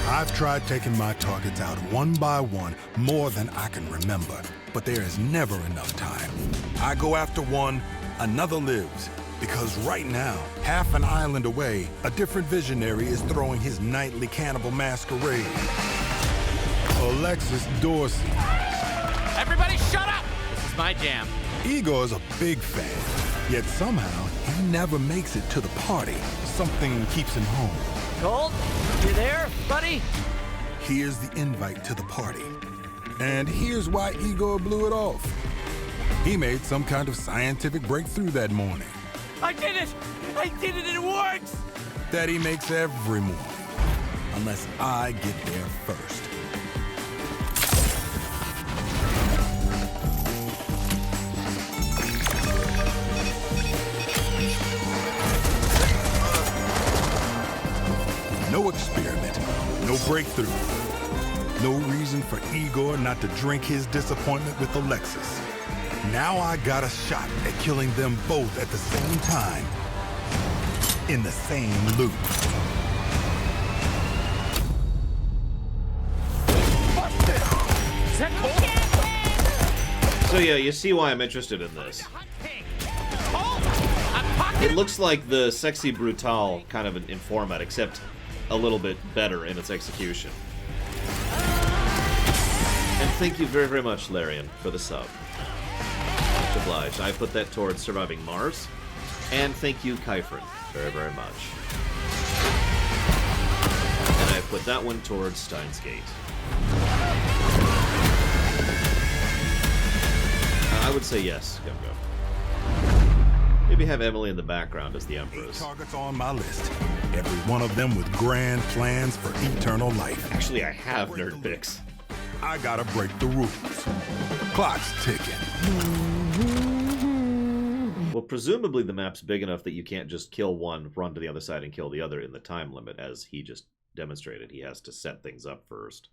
I've tried taking my targets out one by one more than I can remember, but there is never enough time. I go after one, another lives, because right now, half an island away, a different visionary is throwing his nightly cannibal masquerade. Alexis Dorsey. Everybody shut up! This is my jam. Igor's a big fan, yet somehow he never makes it to the party. Something keeps him home. Colt, you there, buddy? Here's the invite to the party. And here's why Igor blew it off. He made some kind of scientific breakthrough that morning. I did it! I did it, it works! That he makes every morning. Unless I get there first. No experiment, no breakthrough. No reason for Igor not to drink his disappointment with Alexis. Now I got a shot at killing them both at the same time. In the same loop. So yeah, you see why I'm interested in this. It looks like the Sexy Brutale kind of in format, except a little bit better in its execution. And thank you very, very much, Larian, for the sub. Much obliged. I put that towards Surviving Mars. And thank you, Kyfrin, very, very much. And I put that one towards Steins Gate. I would say yes, Gumgo. Maybe have Emily in the background as the Empress. 8 targets on my list. Every one of them with grand plans for eternal life. Actually, I have nerd pics. I gotta break the rules. Clock's ticking. Well, presumably the map's big enough that you can't just kill one, run to the other side, and kill the other in the time limit, as he just demonstrated. He has to set things up first.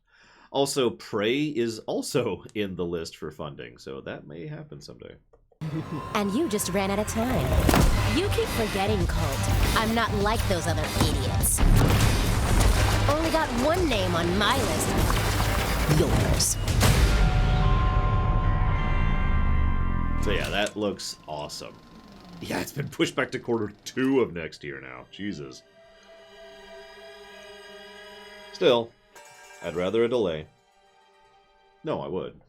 Also, Prey is also in the list for funding, so that may happen someday. And you just ran out of time. You keep forgetting, Colt. I'm not like those other idiots. Only got one name on my list. Yours. So yeah, that looks awesome. Yeah, it's been pushed back to Q2 of next year now. Jesus. Still, I'd rather a delay. No, I would.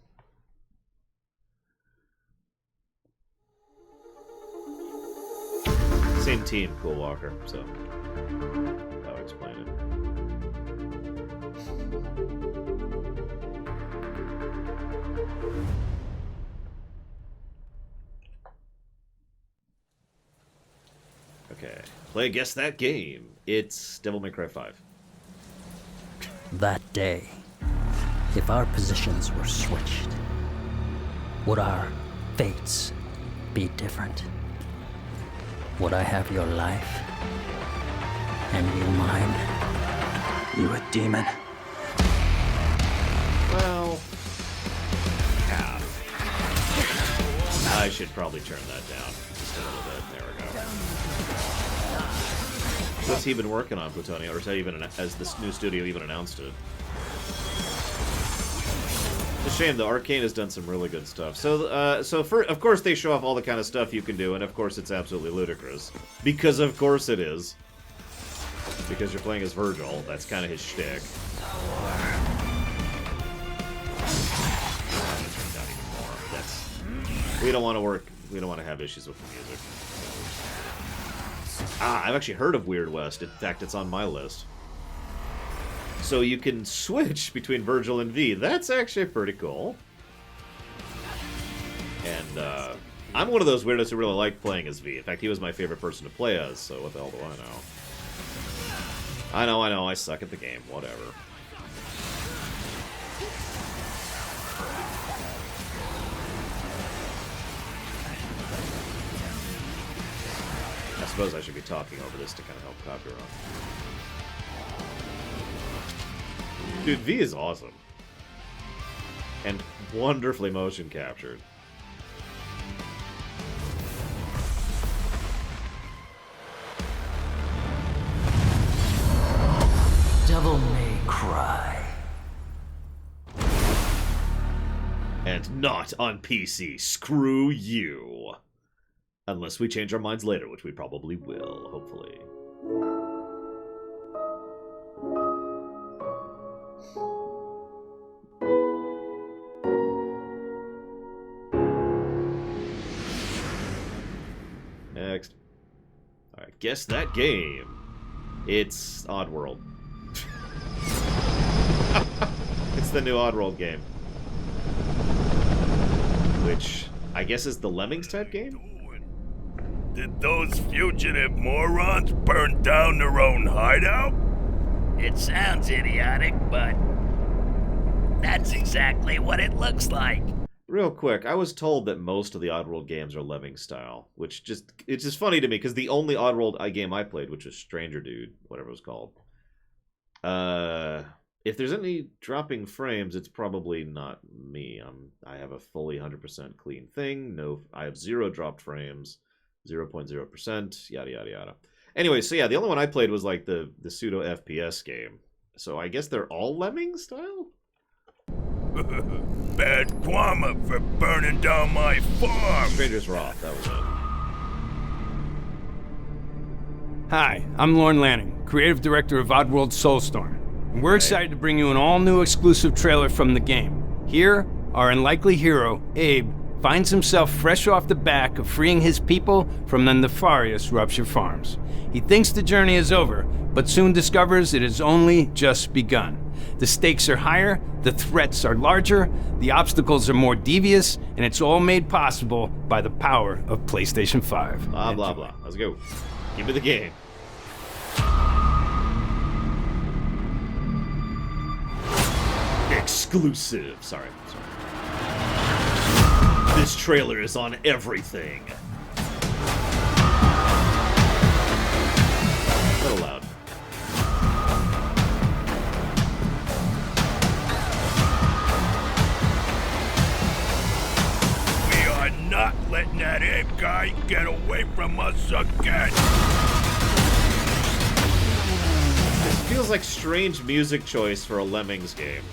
Same team, Cool Walker, so I'll explain it. Okay, play Guess That Game. It's Devil May Cry 5. That day, if our positions were switched, would our fates be different? Would I have your life? And you mine? You a demon? Well, half. I should probably turn that down just a little bit. There we go. What's he been working on, Plutonia? Or has this new studio even announced it? It's a shame, though. Arcane has done some really good stuff. So, of course, they show off all the kind of stuff you can do, and of course it's absolutely ludicrous. Because of course it is. Because you're playing as Virgil. That's kind of his shtick. We don't want to work. We don't want to have issues with the music. I've actually heard of Weird West. In fact, it's on my list. So you can switch between Virgil and V. That's actually pretty cool. And I'm one of those weirdos who really like playing as V. In fact, he was my favorite person to play as, so what the hell do I know? I know, I suck at the game. Whatever. I suppose I should be talking over this to kind of help copyright. Dude, V is awesome. And wonderfully motion captured. Devil may cry. And not on PC. Screw you. Unless we change our minds later, which we probably will, hopefully. Next. Alright, guess that game. It's Oddworld. It's the new Oddworld game. Which, I guess is the Lemmings type game? Did those fugitive morons burn down their own hideout? It sounds idiotic, but that's exactly what it looks like. Real quick, I was told that most of the Oddworld games are Lemmings style, which it's just funny to me because the only Oddworld game I played, which was Stranger Dude, whatever it was called. If there's any dropping frames, it's probably not me. I have a fully 100% clean thing. No, I have 0 dropped frames. 0.0%, yada yada yada. Anyway, so yeah, the only one I played was like the pseudo FPS game. So I guess they're all Lemming style? Bad Kwama for burning down my farm! Stranger's Wrath, that was it. Hi, I'm Lorne Lanning, creative director of Oddworld Soulstorm. And we're excited to bring you an all-new exclusive trailer from the game. Here, our unlikely hero, Abe, finds himself fresh off the back of freeing his people from the nefarious Rupture Farms. He thinks the journey is over, but soon discovers it has only just begun. The stakes are higher, the threats are larger, the obstacles are more devious, and it's all made possible by the power of PlayStation 5. Blah, blah, blah. Let's go. Give me the game. Exclusive. Sorry. This trailer is on everything. A little loud. We are not letting that ape guy get away from us again. This feels like strange music choice for a Lemmings game.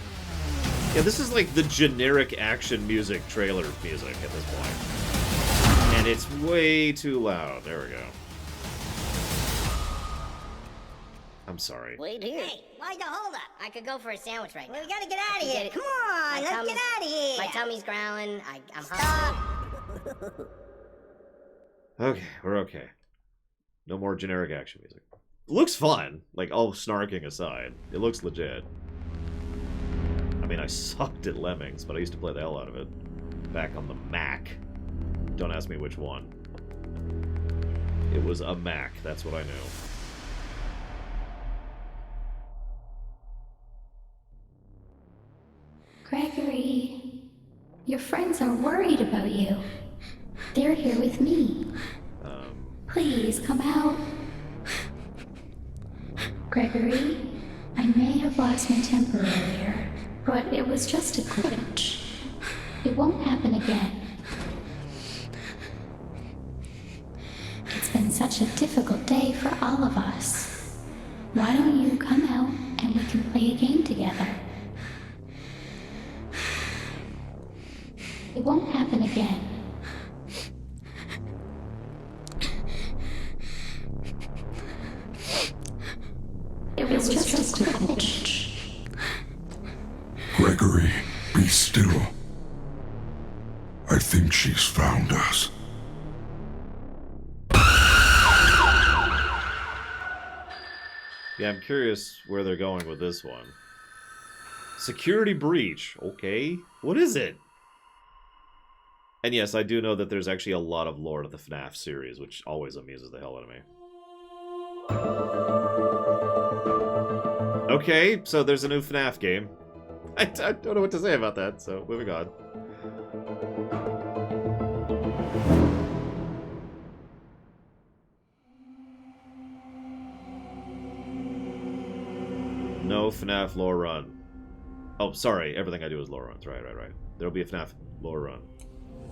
Yeah, this is like the generic action music trailer music at this point. And it's way too loud. There we go. I'm sorry. Wait here. Hey, why the hold up? I could go for a sandwich right now. We gotta get out of here. Come on, let's get out of here. My tummy's growling. I'm hungry. Okay, we're okay. No more generic action music. Looks fun. Like, all snarking aside. It looks legit. I mean, I sucked at Lemmings, but I used to play the hell out of it. Back on the Mac. Don't ask me which one. It was a Mac, that's what I knew. Gregory, your friends are worried about you. They're here with me. Please, come out. Gregory, I may have lost my temper earlier, but it was just a glitch. It won't happen again. It's been such a difficult day for all of us. Why don't you come out and we can play a game together? It won't happen again. It was just a glitch. Gregory, be still. I think she's found us. Yeah, I'm curious where they're going with this one. Security breach. Okay. What is it? And yes, I do know that there's actually a lot of lore to the FNAF series, which always amuses the hell out of me. Okay, so there's a new FNAF game. I don't know what to say about that, so moving on. No FNAF lore run. Oh, sorry, everything I do is lore runs. Right. There'll be a FNAF lore run.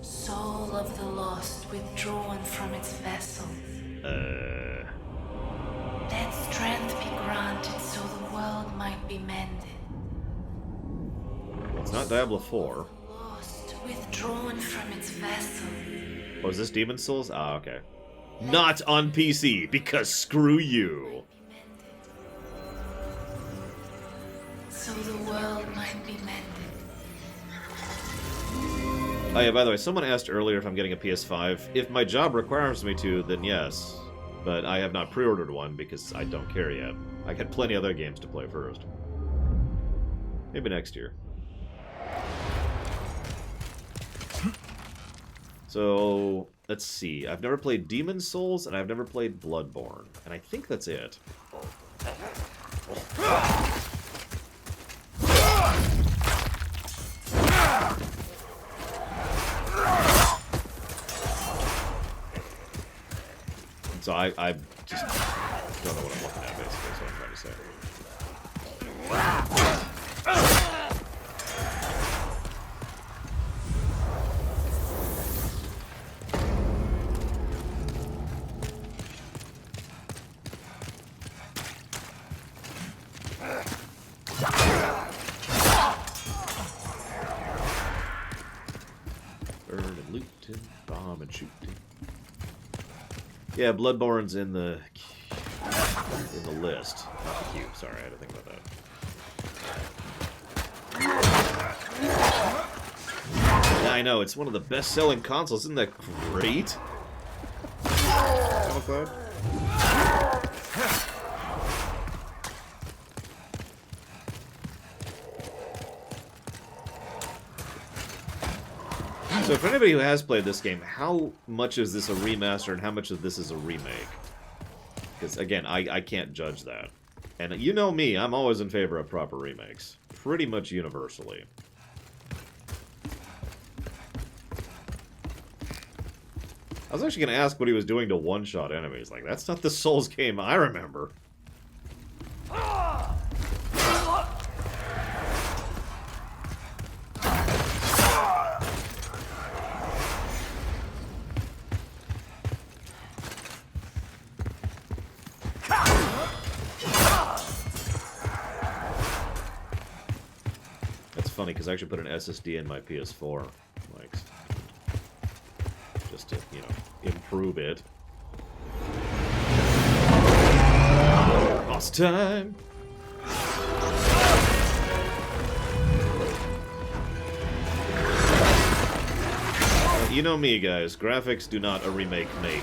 Soul of the lost withdrawn from its vessel. Let strength be granted so the world might be mended. It's not Diablo 4. Lost withdrawn from its vessel. Oh, is this Demon's Souls? Ah, okay. Not on PC, because screw you. So the world might be mended. Oh yeah, by the way, someone asked earlier if I'm getting a PS5. If my job requires me to, then yes. But I have not pre-ordered one because I don't care yet. I got plenty of other games to play first. Maybe next year. So, let's see. I've never played Demon's Souls, and I've never played Bloodborne. And I think that's it. So I just don't know what I'm looking at, basically, is what I'm trying to say. Burn and loot and bomb and shoot. Yeah, Bloodborne's in the list, not the queue. Sorry, I had to think about that. Yeah, I know, it's one of the best-selling consoles. Isn't that great? So for anybody who has played this game, how much is this a remaster and how much of this is a remake? Because, again, I can't judge that. And you know me, I'm always in favor of proper remakes. Pretty much universally. I was actually going to ask what he was doing to one-shot enemies. Like, that's not the Souls game I remember. Funny because I actually put an SSD in my PS4, like, just to, you know, improve it. Boss time! You know me, guys. Graphics do not a remake make.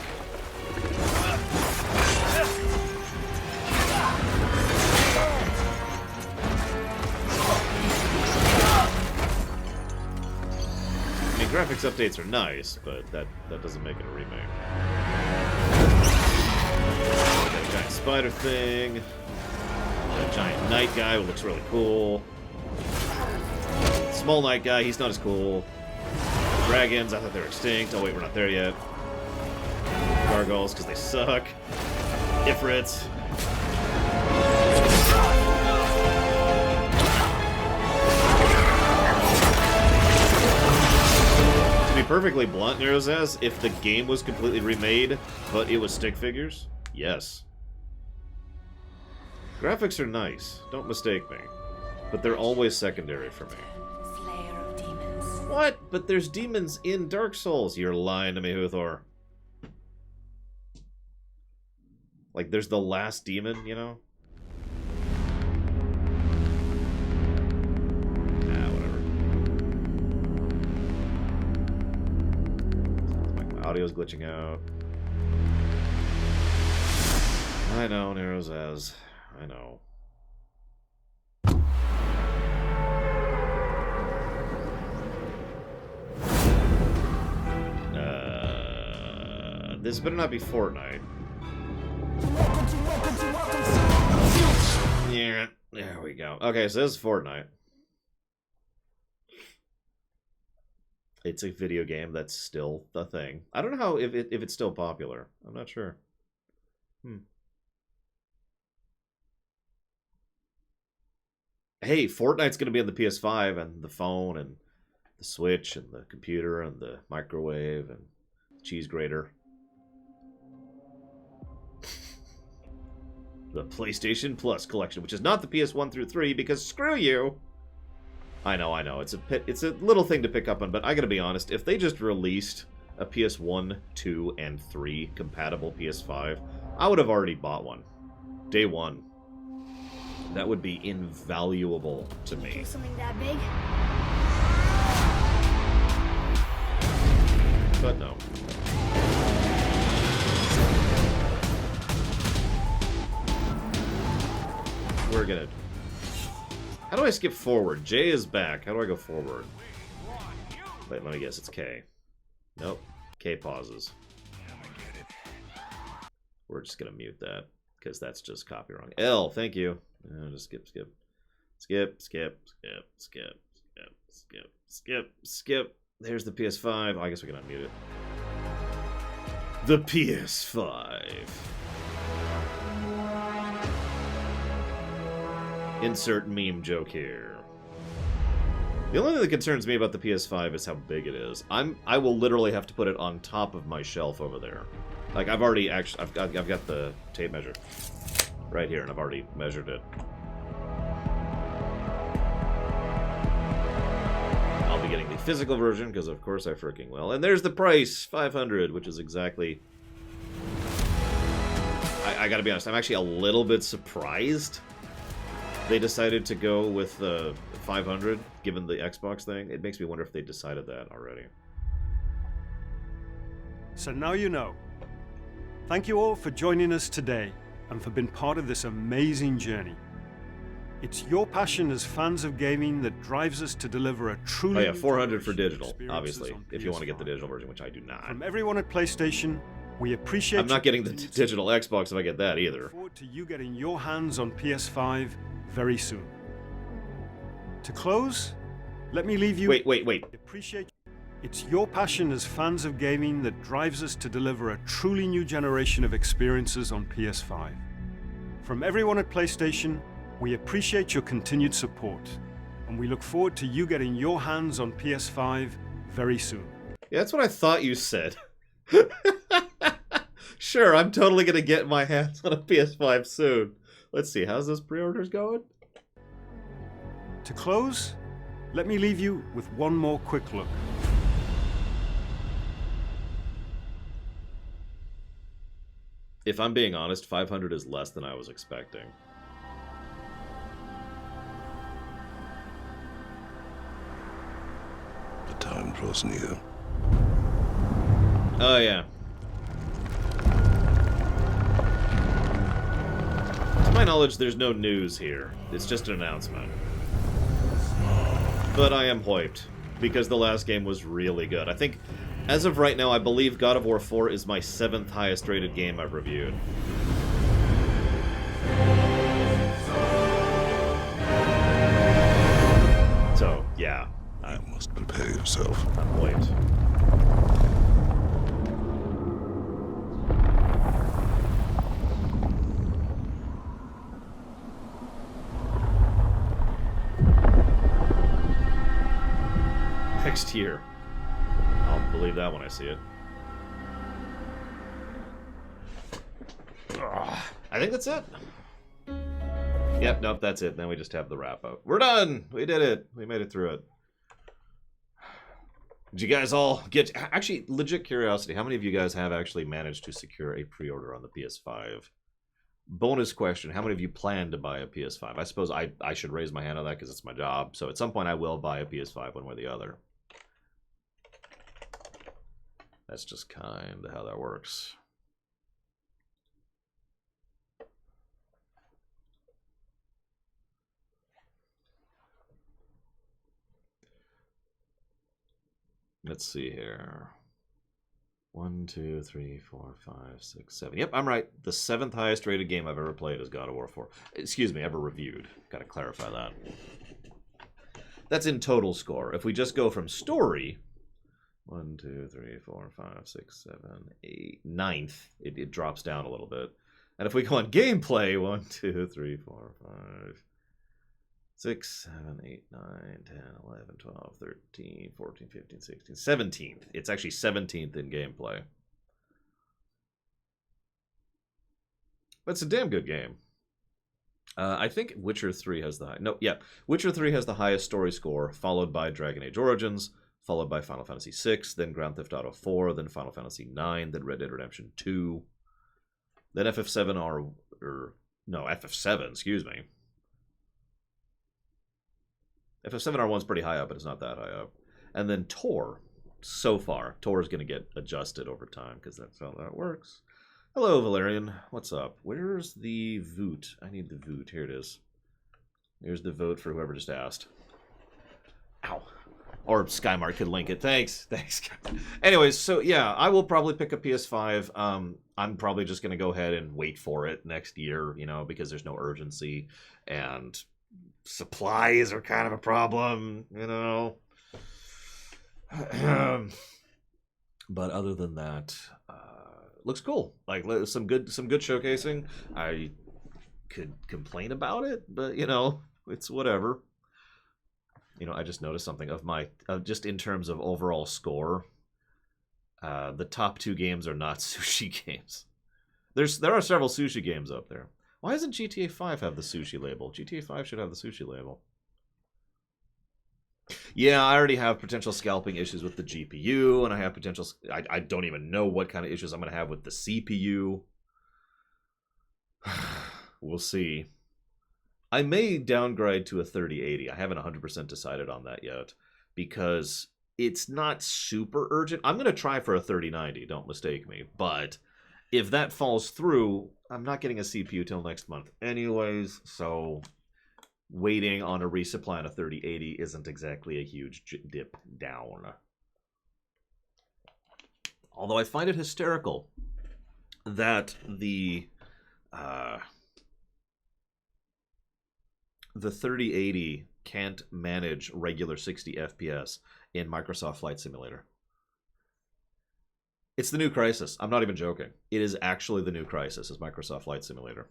Graphics updates are nice, but that doesn't make it a remake. Got a giant spider thing. Got a giant knight guy who looks really cool. Small knight guy, he's not as cool. Dragons, I thought they were extinct. Oh wait, we're not there yet. Gargoyles, because they suck. Ifrits. To be perfectly blunt, Nero says, if the game was completely remade, but it was stick figures, yes. Graphics are nice, don't mistake me, but they're always secondary for me. Slayer of demons. What? But there's demons in Dark Souls. You're lying to me, Huthor. Like, there's the last demon, you know? Nah, whatever. Sounds like my audio's glitching out. I know, Nero's as. I know. This better not be Fortnite. Yeah, there we go. Okay, so this is Fortnite. It's a video game that's still the thing. I don't know how if it's still popular. I'm not sure. Hey, Fortnite's going to be on the PS5 and the phone and the Switch and the computer and the microwave and cheese grater. The PlayStation Plus collection, which is not the PS1 through 3, because screw you. I know. It's a little thing to pick up on, but I gotta be honest. If they just released a PS1, 2, and 3 compatible PS5, I would have already bought one. Day one. That would be invaluable to me. Something that big? But no. We're gonna... How do I skip forward? J is back. How do I go forward? Wait, let me guess. It's K. Nope. K pauses. We're just gonna mute that, because that's just copy wrong. L, thank you. Just skip. There's the PS5. Oh, I guess we can unmute it. The PS5. Insert meme joke here. The only thing that concerns me about the PS5 is how big it is. I will literally have to put it on top of my shelf over there. Like, I've already actually... I've got the tape measure right here, and I've already measured it. I'll be getting the physical version, because of course I freaking will. And there's the price, $500, which is exactly... I gotta be honest, I'm actually a little bit surprised they decided to go with the 500, given the Xbox thing. It makes me wonder if they decided that already. So now you know. Thank you all for joining us today and for being part of this amazing journey. It's your passion as fans of gaming that drives us to deliver a truly... Oh yeah, 400 for digital, obviously, if you want to get the digital version, which I do not. From everyone at PlayStation, we appreciate... I'm not getting the digital Xbox if I get that either. Look forward to you getting your hands on PS5 very soon. To close, let me leave you... Wait. Appreciate... It's your passion as fans of gaming that drives us to deliver a truly new generation of experiences on PS5. From everyone at PlayStation, we appreciate your continued support, and we look forward to you getting your hands on PS5 very soon. Yeah, that's what I thought you said. Sure, I'm totally gonna get my hands on a PS5 soon. Let's see, how's this pre-orders going? To close, let me leave you with one more quick look. If I'm being honest, 500 is less than I was expecting. The time draws near. Oh, yeah. To my knowledge, there's no news here. It's just an announcement. But I am hyped, because the last game was really good. I think, as of right now, I believe God of War 4 is my 7th highest rated game I've reviewed. So, yeah. You must prepare yourself. I'm hyped. Next year. I'll believe that when I see it. I think that's it. Yep, nope, that's it. Then we just have the wrap up. We're done! We did it! We made it through it. Did you guys all get... Actually, legit curiosity, how many of you guys have actually managed to secure a pre-order on the PS5? Bonus question, how many of you plan to buy a PS5? I suppose I should raise my hand on that because it's my job. So at some point I will buy a PS5 one way or the other. That's just kind of how that works. Let's see here. 1, 2, 3, 4, 5, 6, 7. Yep, I'm right. The 7th highest rated game I've ever played is God of War 4. Excuse me, ever reviewed. Gotta clarify that. That's in total score. If we just go from story, 1, 2, 3, 4, 5, 6, 7, 8, 9th, it drops down a little bit. And if we go on gameplay, 1, 2, 3, 4, 5, 6, 7, 8, 9, 10, 11, 12, 13, 14, 15, 16, 17th. It's actually 17th in gameplay. But it's a damn good game. I think Witcher 3 has the Witcher 3 has the highest story score, followed by Dragon Age Origins, followed by Final Fantasy VI, then Grand Theft Auto 4, then Final Fantasy IX, then Red Dead Redemption 2, then FF7, excuse me. FF7R1's pretty high up, but it's not that high up. And then Tor, so far. Tor is going to get adjusted over time, because that's how that works. Hello, Valerian. What's up? Where's the vote? I need the vote. Here it is. Here's the vote for whoever just asked. Ow. Or Skymark could link it. Thanks. Thanks. Anyways, so yeah, I will probably pick a PS5. I'm probably just going to go ahead and wait for it next year, you know, because there's no urgency. And supplies are kind of a problem, you know. But other than that, looks cool. Like some good showcasing. I could complain about it, but you know, it's whatever. You know, I just noticed something of my just in terms of overall score. The top 2 games are not sushi games. There are several sushi games up there. Why doesn't GTA 5 have the sushi label? GTA 5 should have the sushi label. Yeah, I already have potential scalping issues with the GPU, and I have potential... I don't even know what kind of issues I'm going to have with the CPU. We'll see. I may downgrade to a 3080. I haven't 100% decided on that yet, because it's not super urgent. I'm going to try for a 3090, don't mistake me, but... if that falls through, I'm not getting a CPU till next month anyways, so waiting on a resupply on a 3080 isn't exactly a huge dip down. Although I find it hysterical that the 3080 can't manage regular 60 FPS in Microsoft Flight Simulator. It's the new crisis. I'm not even joking. It is actually the new crisis, is Microsoft Flight Simulator.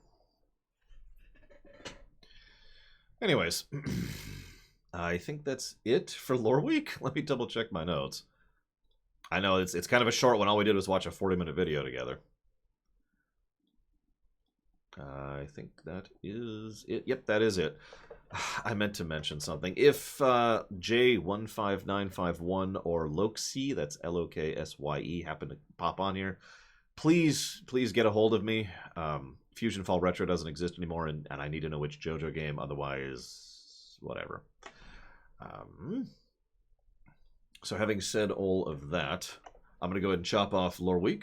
Anyways, I think that's it for Loreweek. Let me double check my notes. I know it's kind of a short one. All we did was watch a 40-minute video together. I think that is it. Yep, that is it. I meant to mention something. If J15951 or Loksy, that's Loksye, happen to pop on here, please get a hold of me. Fusion Fall Retro doesn't exist anymore, and I need to know which JoJo game, otherwise, whatever. So having said all of that, I'm going to go ahead and chop off Loreweek.